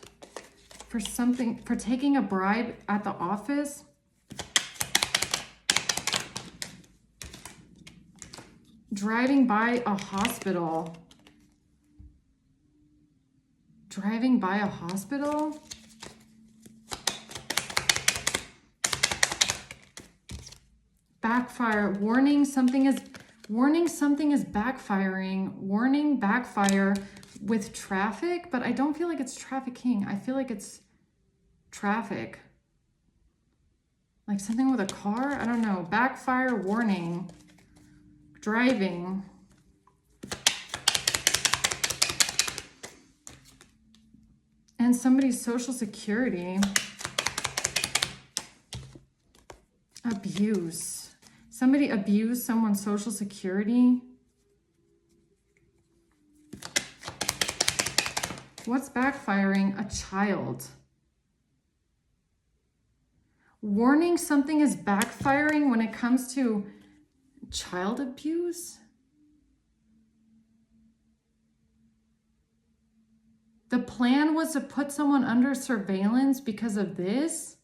A: For something, for taking a bribe at the office. Driving by a hospital. Driving by a hospital? Backfire, warning something is backfiring, warning backfire with traffic, but I don't feel like it's trafficking. I feel like it's traffic. Like something with a car? I don't know. Backfire, warning, driving. And somebody's social security. Abuse. Somebody abused someone's social security. What's backfiring? A child. Warning, something is backfiring when it comes to child abuse. The plan was to put someone under surveillance because of this.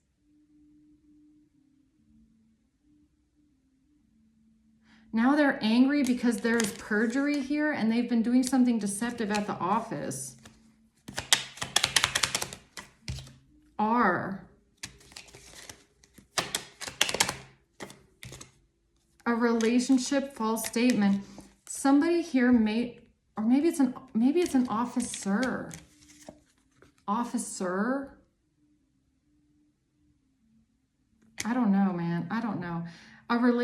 A: Now they're angry because there's perjury here and they've been doing something deceptive at the office. R. A relationship false statement. Somebody here may, or maybe it's an officer. Officer? I don't know, man. I don't know.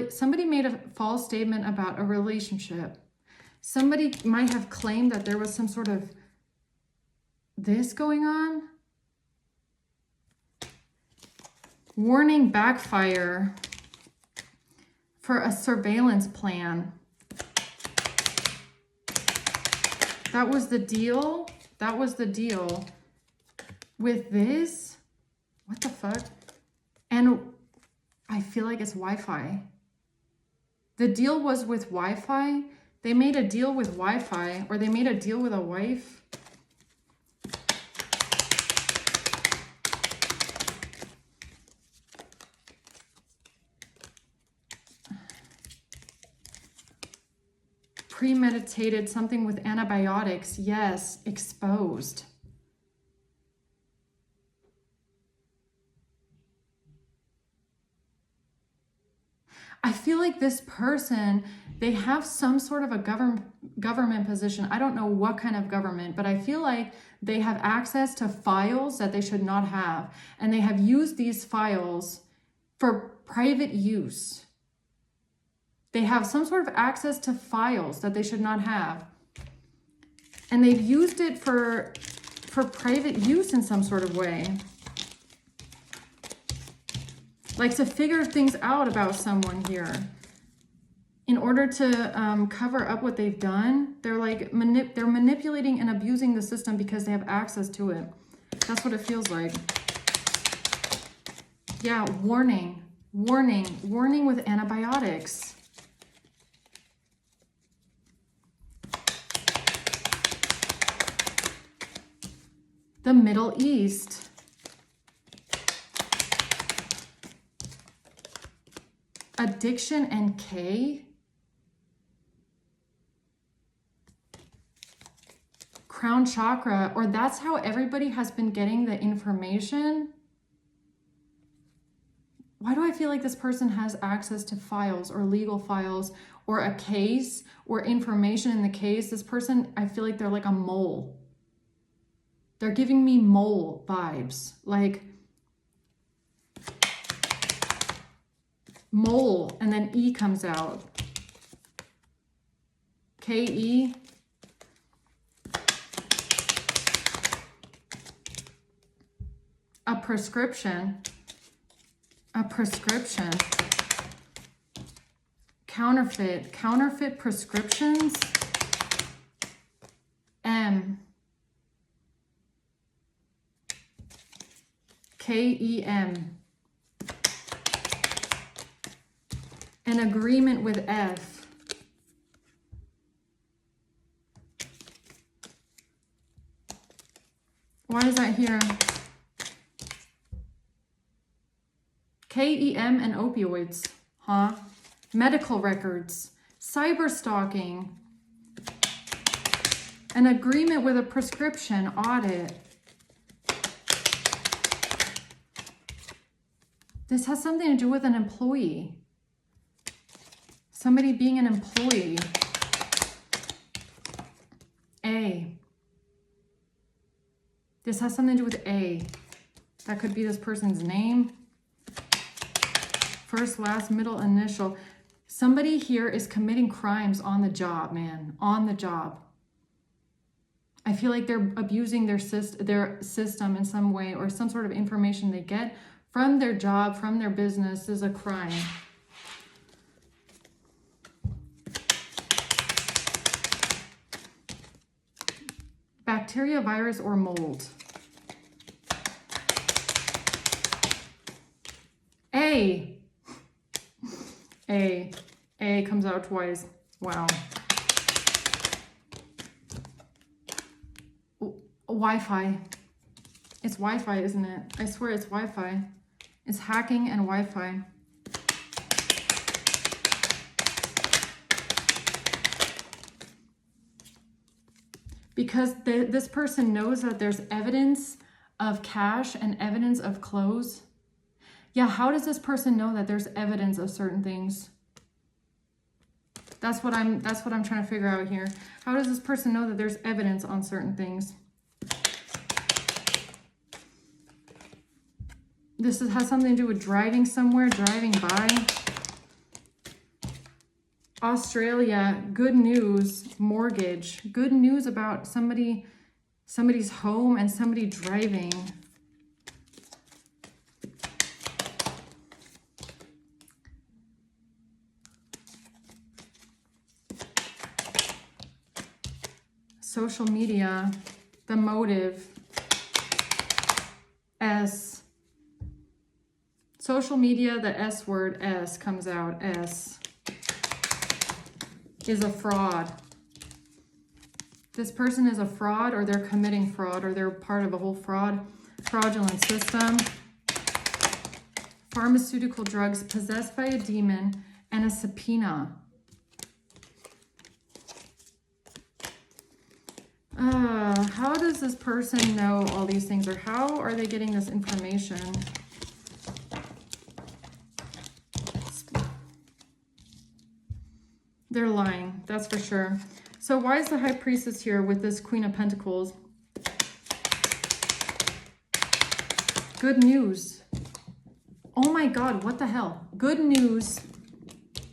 A: Somebody made a false statement about a relationship. Somebody might have claimed that there was some sort of this going on. Warning, backfire for a surveillance plan. That was the deal. That was the deal with this. What the fuck? And I feel like it's Wi-Fi. The deal was with Wi-Fi. They made a deal with Wi-Fi, or they made a deal with a wife. Premeditated, something with antibiotics. Yes, exposed. I feel like this person, they have some sort of a government position. I don't know what kind of government, but I feel like they have access to files that they should not have. And they have used these files for private use. They have some sort of access to files that they should not have. And they've used it for private use in some sort of way. Like to figure things out about someone here. In order to cover up what they've done, they're like they're manipulating and abusing the system because they have access to it. That's what it feels like. Yeah, warning, warning, warning with antibiotics. The Middle East. Addiction and K. Crown chakra, or that's how everybody has been getting the information. Why do I feel like this person has access to files or legal files or a case or information in the case? This person, I feel like they're like a mole. They're giving me mole vibes, like mole, and then E comes out. K-E. A prescription. A prescription. Counterfeit. Counterfeit prescriptions. M. K-E-M. An agreement with F. Why is that here? K-E-M and opioids, huh? Medical records, cyber stalking, an agreement with a prescription, audit. This has something to do with an employee. Somebody being an employee. A. This has something to do with A. That could be this person's name. First, last, middle, initial. Somebody here is committing crimes on the job, man. On the job. I feel like they're abusing their system in some way, or some sort of information they get from their job, from their business is a crime. Bacteria, virus, or mold. A comes out twice. Wow. Wi-Fi. It's Wi-Fi, isn't it? I swear it's Wi-Fi. It's hacking and Wi-Fi. Because this person knows that there's evidence of cash and evidence of clothes. Yeah, how does this person know that there's evidence of certain things? That's what I'm trying to figure out here. How does this person know that there's evidence on certain things? This has something to do with driving somewhere, driving by. Australia, good news, mortgage. Good news about somebody's home and somebody driving. Social media, the motive, S. Social media, the S word, S comes out, S, is a fraud. This person is a fraud, or they're committing fraud, or they're part of a whole fraudulent system. Pharmaceutical drugs, possessed by a demon, and a subpoena. How does this person know all these things, or how are they getting this information? They're lying, that's for sure. So why is the High Priestess here with this Queen of Pentacles? Good news. Oh my God, what the hell? Good news,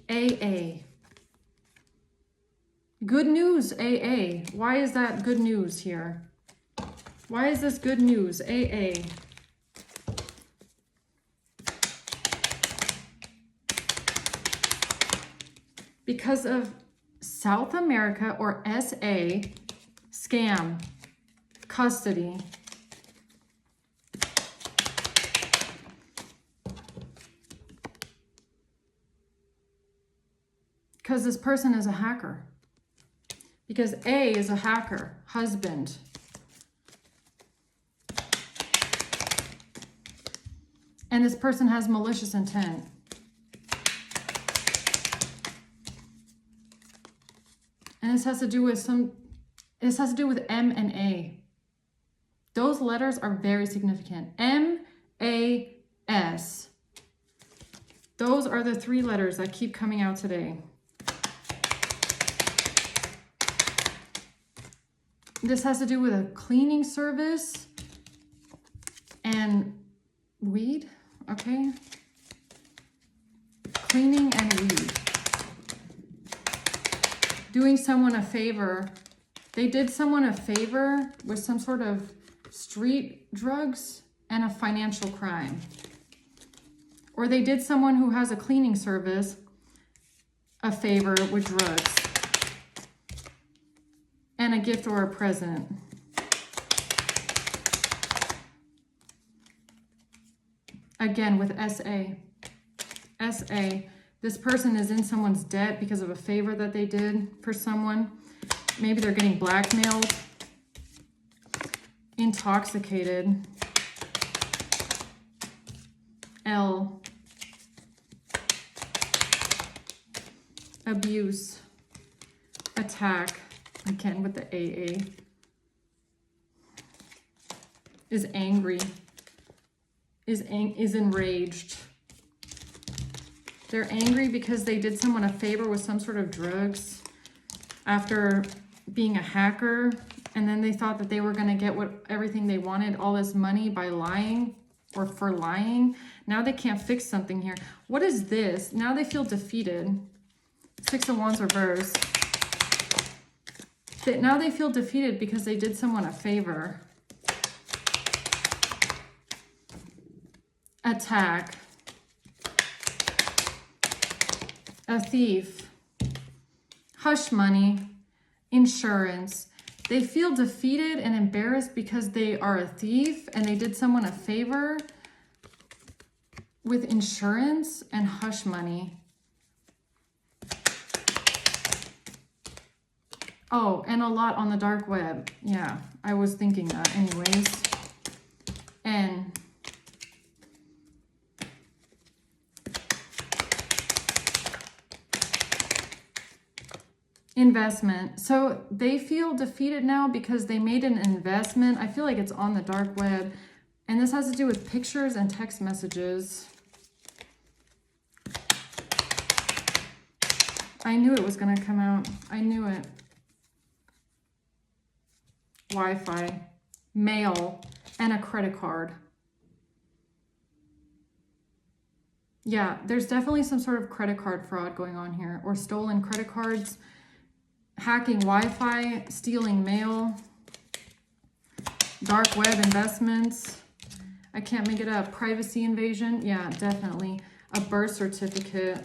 A: AA. Good news, AA. Why is that good news here? Why is this good news, AA? Because of South America, or SA, scam, custody. Because this person is a hacker. Because A is a hacker, husband. And this person has malicious intent. And this has to do with M and A. Those letters are very significant. M, A, S. Those are the three letters that keep coming out today. This has to do with a cleaning service and weed, okay? Cleaning and weed. Doing someone a favor. They did someone a favor with some sort of street drugs and a financial crime. Or they did someone who has a cleaning service a favor with drugs. And a gift or a present. Again, with SA. SA. This person is in someone's debt because of a favor that they did for someone. Maybe they're getting blackmailed. Intoxicated. L. Abuse. Attack. Again with the AA. Is angry. Is enraged. They're angry because they did someone a favor with some sort of drugs after being a hacker, and then they thought that they were going to get everything they wanted, all this money, by lying or for lying. Now they can't fix something here. What is this? Now they feel defeated. Six of Wands reversed. Now they feel defeated because they did someone a favor. attack, a thief, hush money, insurance. They feel defeated and embarrassed because they are a thief and they did someone a favor with insurance and hush money. Oh, and a lot on the dark web. Yeah, I was thinking that anyways. And investment. So they feel defeated now because they made an investment. I feel like it's on the dark web. And this has to do with pictures and text messages. I knew it was going to come out. I knew it. Wi-Fi, mail, and a credit card. Yeah, there's definitely some sort of credit card fraud going on here, or stolen credit cards, hacking Wi-Fi, stealing mail, dark web investments. I can't make it up. Privacy invasion. Yeah, definitely. A birth certificate.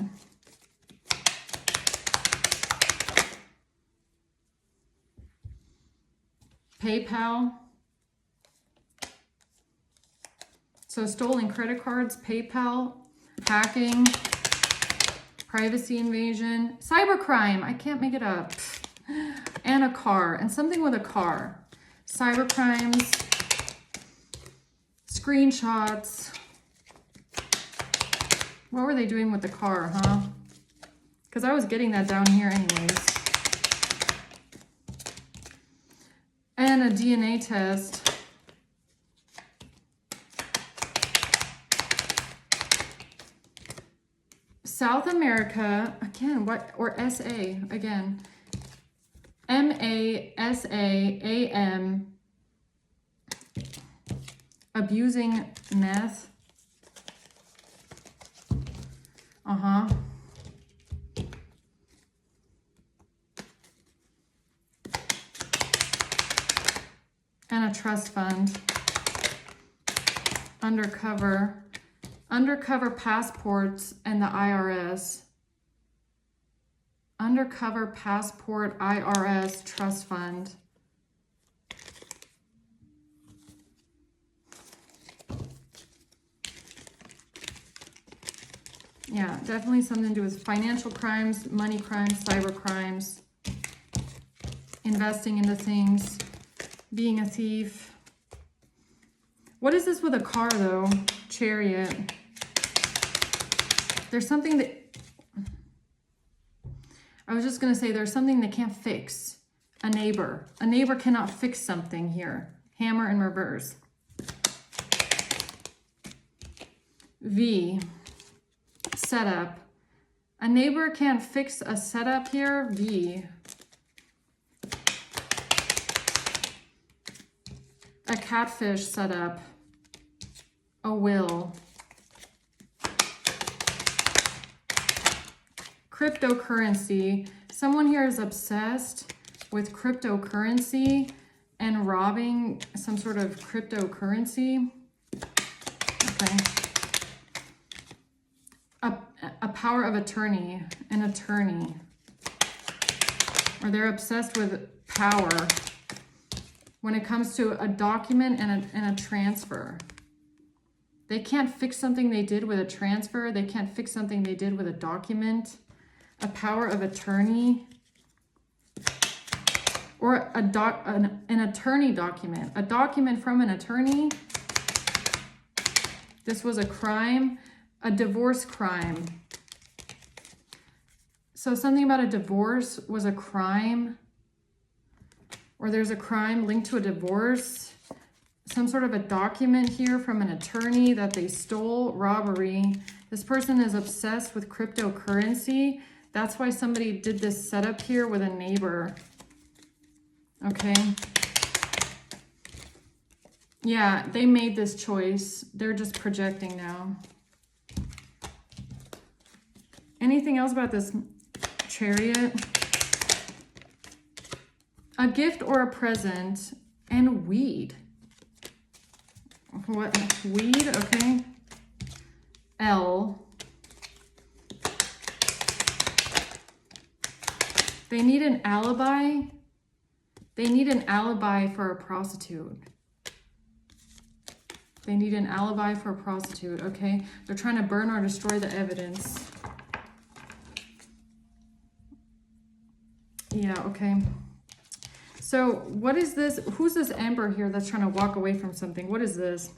A: PayPal. So stolen credit cards, PayPal, hacking, privacy invasion, cybercrime. I can't make it up. And a car, and something with a car. Cybercrimes, screenshots. What were they doing with the car, huh? Because I was getting that down here anyways. And a DNA test. South America, again, what, or SA, again. MASAAM, abusing meth. And a trust fund. Undercover passports and the IRS. Undercover passport, IRS, trust fund. Yeah, definitely something to do with financial crimes, money crimes, cyber crimes, investing into things, being a thief. What is this with a car, though? Chariot. There's something that... I was just going to say there's something they can't fix. A neighbor. A neighbor cannot fix something here. Hammer in reverse. V. Setup. A neighbor can't fix a setup here. V. A catfish setup. A will. Cryptocurrency. Someone here is obsessed with cryptocurrency and robbing some sort of cryptocurrency. Okay. A power of attorney, an attorney. Or they're obsessed with power when it comes to a document and a transfer. They can't fix something they did with a transfer. They can't fix something they did with a document. A power of attorney. Or an attorney document. A document from an attorney. This was a crime. A divorce crime. So something about a divorce was a crime. Or there's a crime linked to a divorce. Some sort of a document here from an attorney that they stole. Robbery. This person is obsessed with cryptocurrency. That's why somebody did this setup here with a neighbor. Okay. Yeah, they made this choice. They're just projecting now. Anything else about this chariot? A gift or a present and weed. What? Weed? Okay. L. They need an alibi. They need an alibi for a prostitute. They need an alibi for a prostitute, okay? They're trying to burn or destroy the evidence. Yeah, okay. So what is this? Who's this Ember here that's trying to walk away from something? What is this?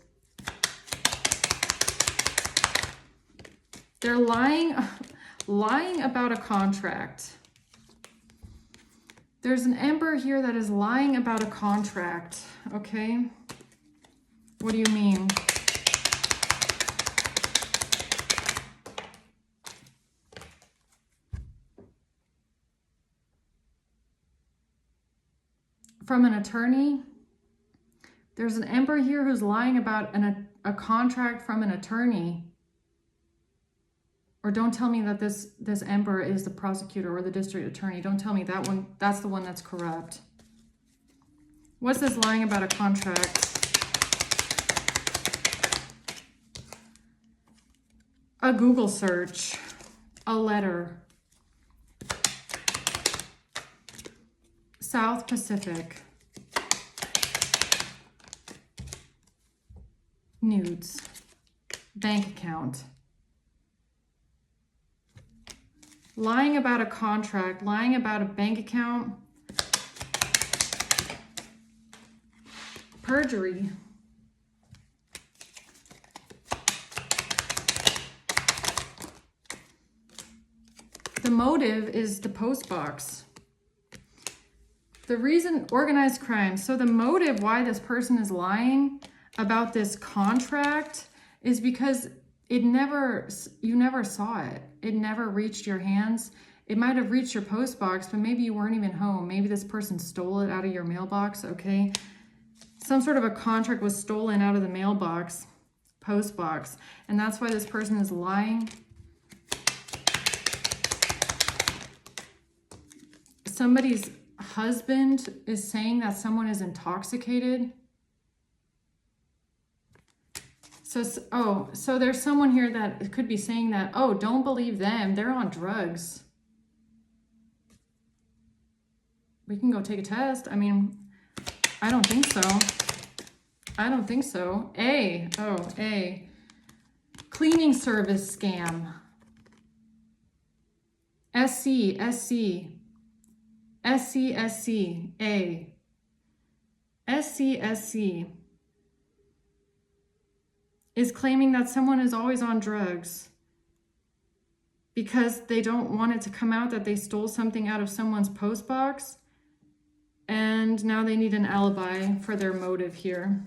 A: They're lying about a contract. There's an Ember here that is lying about a contract, okay? What do you mean? From an attorney? There's an Ember here who's lying about a contract from an attorney. Or don't tell me that this Ember is the prosecutor or the district attorney. Don't tell me that one. That's the one that's corrupt. What's this lying about a contract? A Google search. A letter. South Pacific. Nudes. Bank account. Lying about a contract, lying about a bank account, perjury. The motive is the post box. The reason, organized crime. So the motive why this person is lying about this contract is because you never saw it. It never reached your hands. It might have reached your post box, but maybe you weren't even home. Maybe this person stole it out of your mailbox, okay? Some sort of a contract was stolen out of the mailbox, post box, and that's why this person is lying. Somebody's husband is saying that someone is intoxicated. So there's someone here that could be saying that, oh, don't believe them. They're on drugs. We can go take a test. I mean, I don't think so. I don't think so. A. Cleaning service scam. SC. A. SC. Is claiming that someone is always on drugs because they don't want it to come out that they stole something out of someone's post box, and now they need an alibi for their motive here.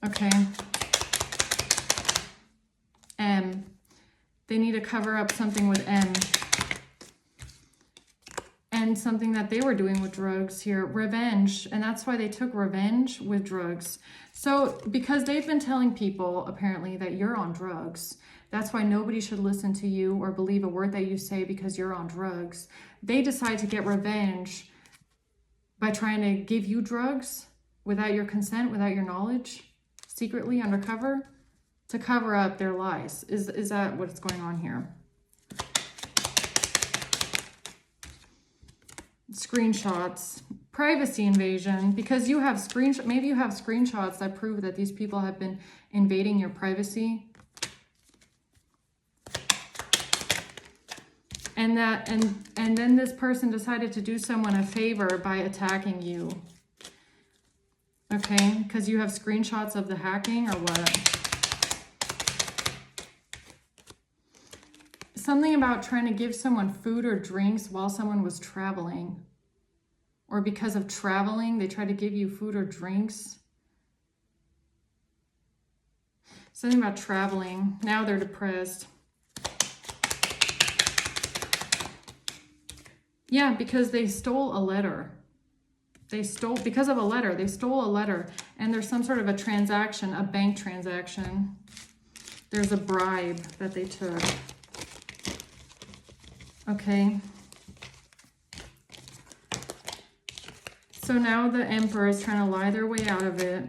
A: Okay. M. They need to cover up something with M. And something that they were doing with drugs here, revenge. And that's why they took revenge with drugs. So because they've been telling people apparently that you're on drugs, that's why nobody should listen to you or believe a word that you say because you're on drugs. They decide to get revenge by trying to give you drugs without your consent, without your knowledge, secretly undercover, to cover up their lies. Is that what's going on here? Screenshots, privacy invasion, because you have maybe you have screenshots that prove that these people have been invading your privacy. And then this person decided to do someone a favor by attacking you. Okay, because you have screenshots of the hacking or what? Something about trying to give someone food or drinks while someone was traveling. Or because of traveling, they try to give you food or drinks. Something about traveling. Now they're depressed. Yeah, because they stole a letter. Because of a letter, they stole a letter. And there's some sort of a transaction, a bank transaction. There's a bribe that they took. Okay. So now the Emperor is trying to lie their way out of it.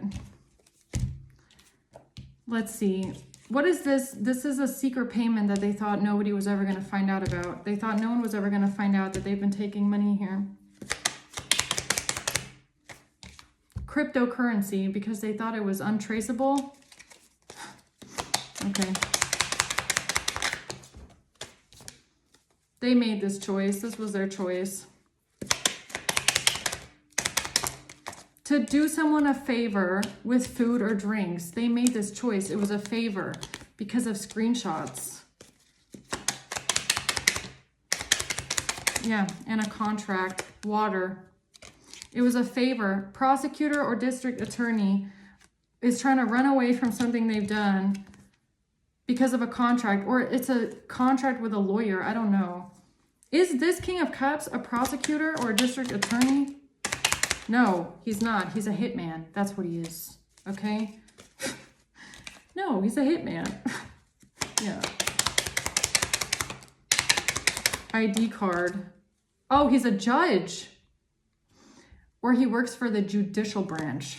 A: Let's see. What is this? This is a secret payment that they thought nobody was ever going to find out about. They thought no one was ever going to find out that they've been taking money here. Cryptocurrency, because they thought it was untraceable. Okay. They made this choice. This was their choice. To do someone a favor with food or drinks. They made this choice. It was a favor because of screenshots. Yeah, and a contract. Water. It was a favor. Prosecutor or district attorney is trying to run away from something they've done because of a contract. Or it's a contract with a lawyer. I don't know. Is this King of Cups a prosecutor or a district attorney? No, he's not. He's a hitman. That's what he is. Okay? No, he's a hitman. Yeah. ID card. Oh, he's a judge. Or he works for the judicial branch.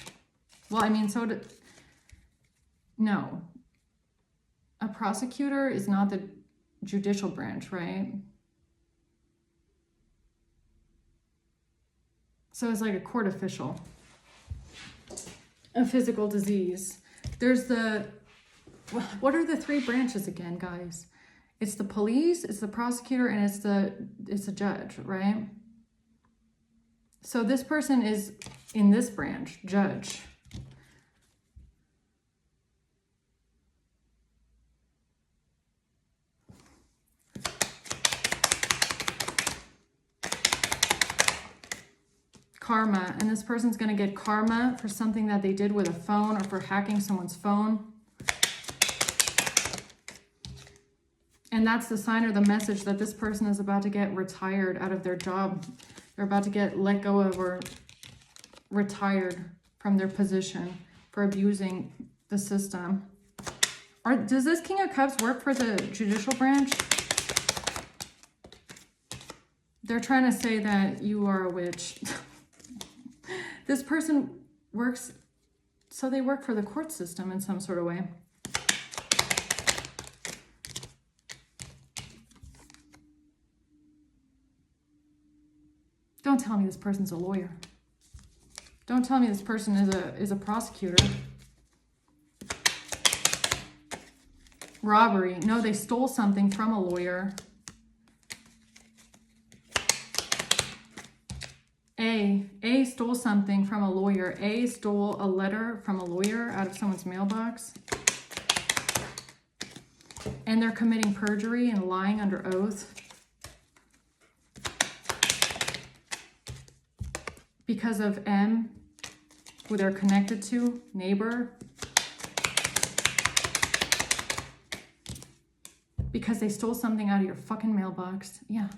A: Well, I mean, no. A prosecutor is not the judicial branch, right? So it's like a court official. A physical disease. There's what are the three branches again, guys? It's the police, it's the prosecutor, and it's a judge, right? So this person is in this branch, judge. Karma, and this person's going to get karma for something that they did with a phone or for hacking someone's phone. And that's the sign or the message that this person is about to get retired out of their job. They're about to get let go of or retired from their position for abusing the system. Does this King of Cups work for the judicial branch? They're trying to say that you are a witch. This person works, so they work for the court system in some sort of way. Don't tell me this person's a lawyer. Don't tell me this person is a prosecutor. Robbery. No, they stole something from a lawyer. A stole something from a lawyer. A stole a letter from a lawyer out of someone's mailbox. And they're committing perjury and lying under oath. Because of M, who they're connected to, neighbor. Because they stole something out of your fucking mailbox. Yeah,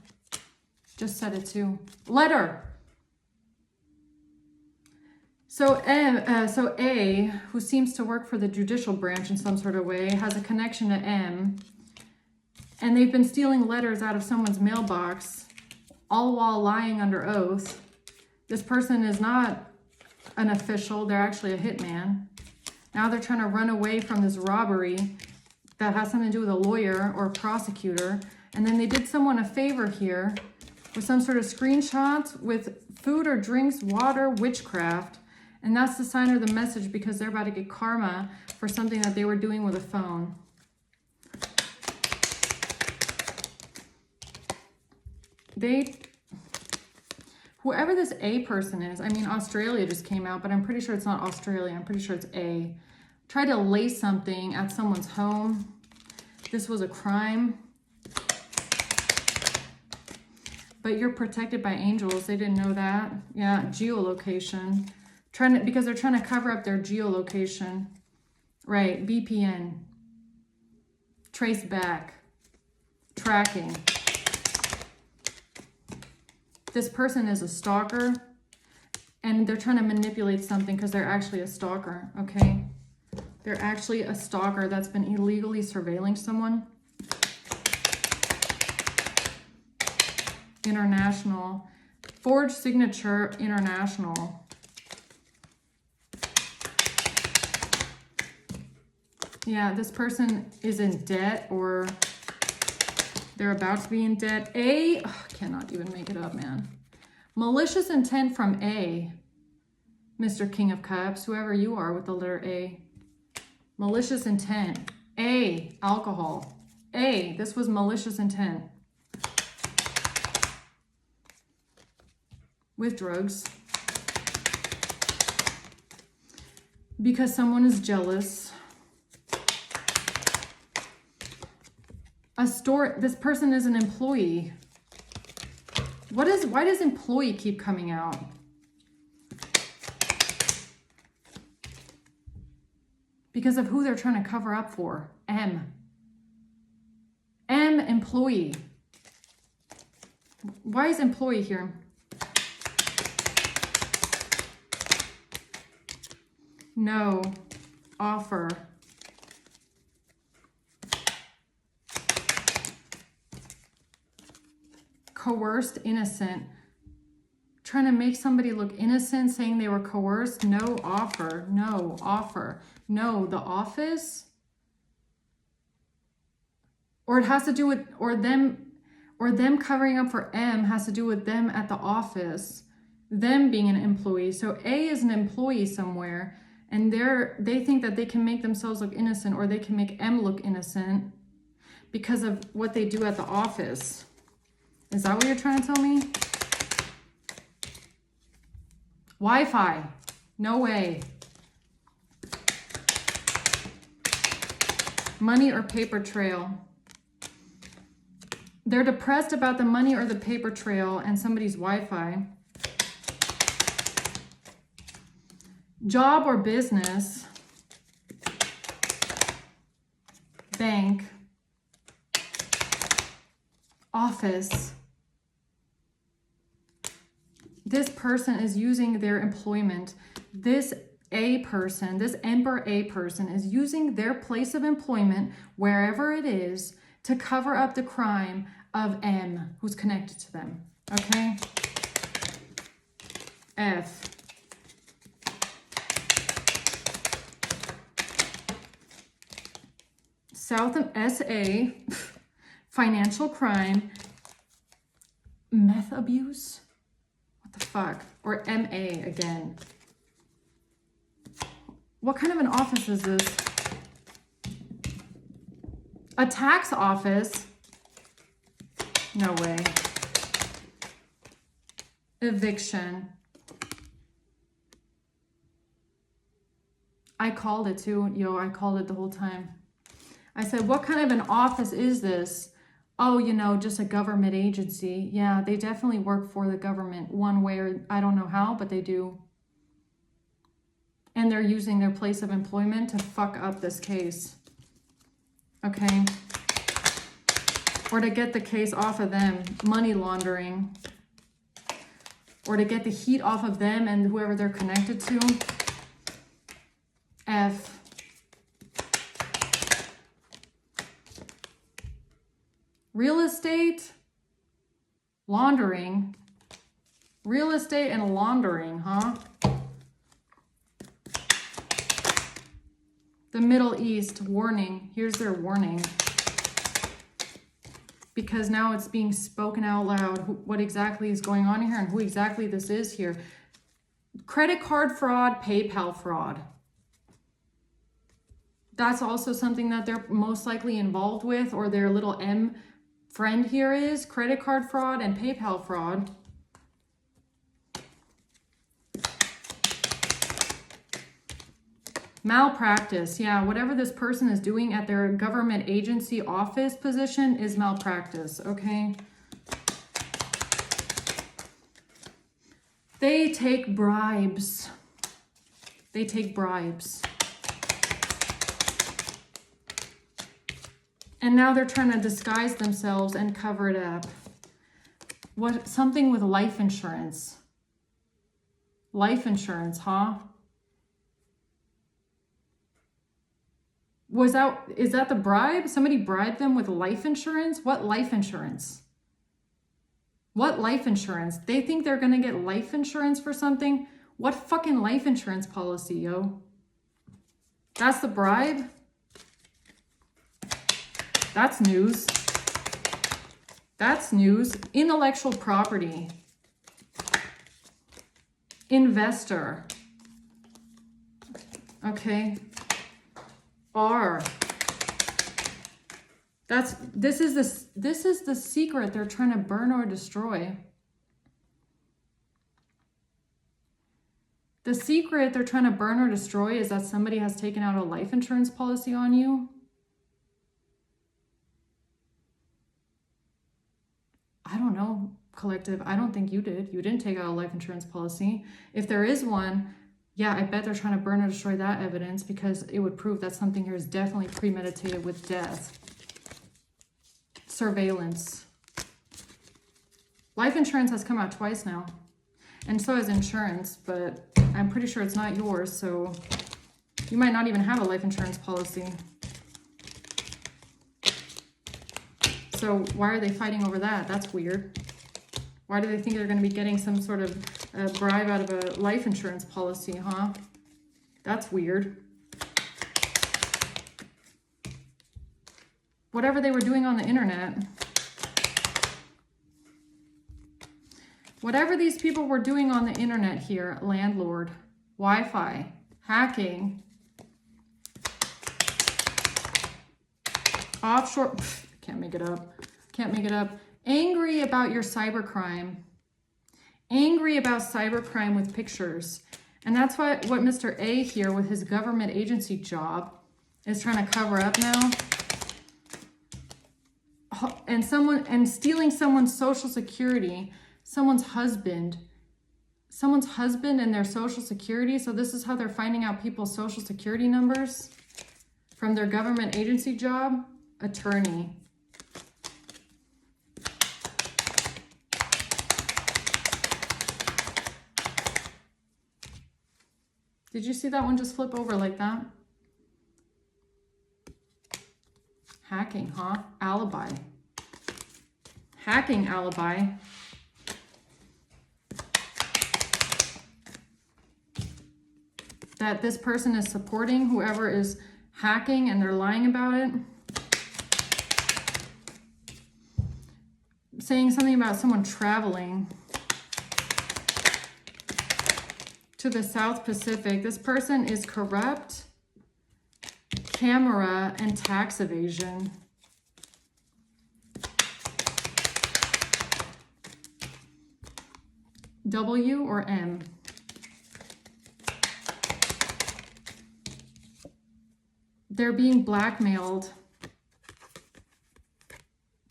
A: just said it too. Letter. So A, who seems to work for the judicial branch in some sort of way, has a connection to M. And they've been stealing letters out of someone's mailbox, all while lying under oath. This person is not an official. They're actually a hitman. Now they're trying to run away from this robbery that has something to do with a lawyer or a prosecutor. And then they did someone a favor here with some sort of screenshots with food or drinks, water, witchcraft. And that's the sign or the message because they're about to get karma for something that they were doing with a phone. Whoever this A person is, I mean, Australia just came out, but I'm pretty sure it's not Australia. I'm pretty sure it's A. Tried to lay something at someone's home. This was a crime. But you're protected by angels. They didn't know that. Yeah, geolocation. Because they're trying to cover up their geolocation. Right, VPN. Trace back. Tracking. This person is a stalker. And they're trying to manipulate something because they're actually a stalker, okay? They're actually a stalker that's been illegally surveilling someone. International. Forged signature, international. Yeah, this person is in debt or they're about to be in debt. A, oh, cannot even make it up, man. Malicious intent from A. Mr. King of Cups, whoever you are with the letter A. Malicious intent. A, alcohol. A, this was malicious intent. With drugs. Because someone is jealous. This person is an employee. Why does employee keep coming out? Because of who they're trying to cover up for. M, employee. Why is employee here? No, offer. Coerced, innocent. Trying to make somebody look innocent, saying they were coerced. No, offer. No, offer. No, the office. Or it has to do with, or them covering up for M has to do with them at the office. Them being an employee. So A is an employee somewhere, and they think that they can make themselves look innocent, or they can make M look innocent because of what they do at the office. Is that what you're trying to tell me? Wi-Fi. No way. Money or paper trail. They're depressed about the money or the paper trail and somebody's Wi-Fi. Job or business. Bank. Office. This person is using their employment. This A person, this Emperor A person is using their place of employment, wherever it is, to cover up the crime of M, who's connected to them. Okay? F. South of SA, financial crime, meth abuse. What the fuck? Or MA again. What kind of an office is this? A tax office? No way. Eviction. I called it too. Yo, I called it the whole time. I said, what kind of an office is this? Oh, you know, just a government agency. Yeah, they definitely work for the government one way or I don't know how, but they do. And they're using their place of employment to fuck up this case. Okay. Or to get the case off of them. Money laundering. Or to get the heat off of them and whoever they're connected to. F. Real estate. Laundering. Real estate and laundering, huh? The Middle East, warning. Here's their warning. Because now it's being spoken out loud what exactly is going on here and who exactly this is here. Credit card fraud, PayPal fraud. That's also something that they're most likely involved with, or their little M friend here is. Credit card fraud and PayPal fraud. Malpractice. Yeah, whatever this person is doing at their government agency office position is malpractice, okay? They take bribes. They take bribes. And now they're trying to disguise themselves and cover it up. What? Something with life insurance. Life insurance, huh? Is that the bribe? Somebody bribed them with life insurance? What life insurance? What life insurance? They think they're gonna get life insurance for something? What fucking life insurance policy, yo? That's the bribe? That's news. That's news. Intellectual property. Investor. Okay. R. This is the secret they're trying to burn or destroy. The secret they're trying to burn or destroy is that somebody has taken out a life insurance policy on you. I don't know, collective. I don't think you did. You didn't take out a life insurance policy. If there is one, yeah, I bet they're trying to burn or destroy that evidence because it would prove that something here is definitely premeditated with death. Surveillance. Life insurance has come out twice now. And so has insurance, but I'm pretty sure it's not yours, so you might not even have a life insurance policy. So why are they fighting over that? That's weird. Why do they think they're going to be getting some sort of bribe out of a life insurance policy, huh? That's weird. Whatever they were doing on the internet. Whatever these people were doing on the internet here, landlord, Wi-Fi, hacking, offshore, can't make it up. Can't make it up. Angry about your cybercrime. Angry about cybercrime with pictures. And that's what Mr. A here with his government agency job is trying to cover up now. And stealing someone's social security, someone's husband and their social security. So this is how they're finding out people's social security numbers from their government agency job. Attorney. Did you see that one just flip over like that? Hacking, huh? Alibi. Hacking alibi. That this person is supporting whoever is hacking and they're lying about it. Saying something about someone traveling to the South Pacific. This person is corrupt, camera, and tax evasion. W or M? They're being blackmailed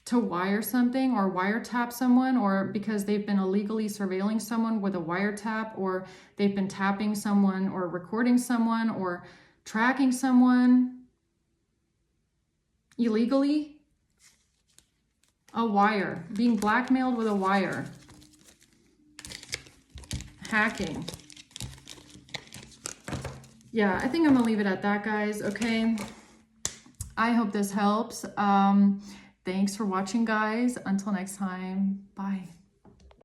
A: to wire something or wiretap someone, or because they've been illegally surveilling someone with a wiretap, or they've been tapping someone or recording someone or tracking someone illegally. A wire. Being blackmailed with a wire. Hacking. Yeah, I think I'm gonna leave it at that, guys. Okay. I hope this helps. Thanks for watching, guys. Until next time. Bye.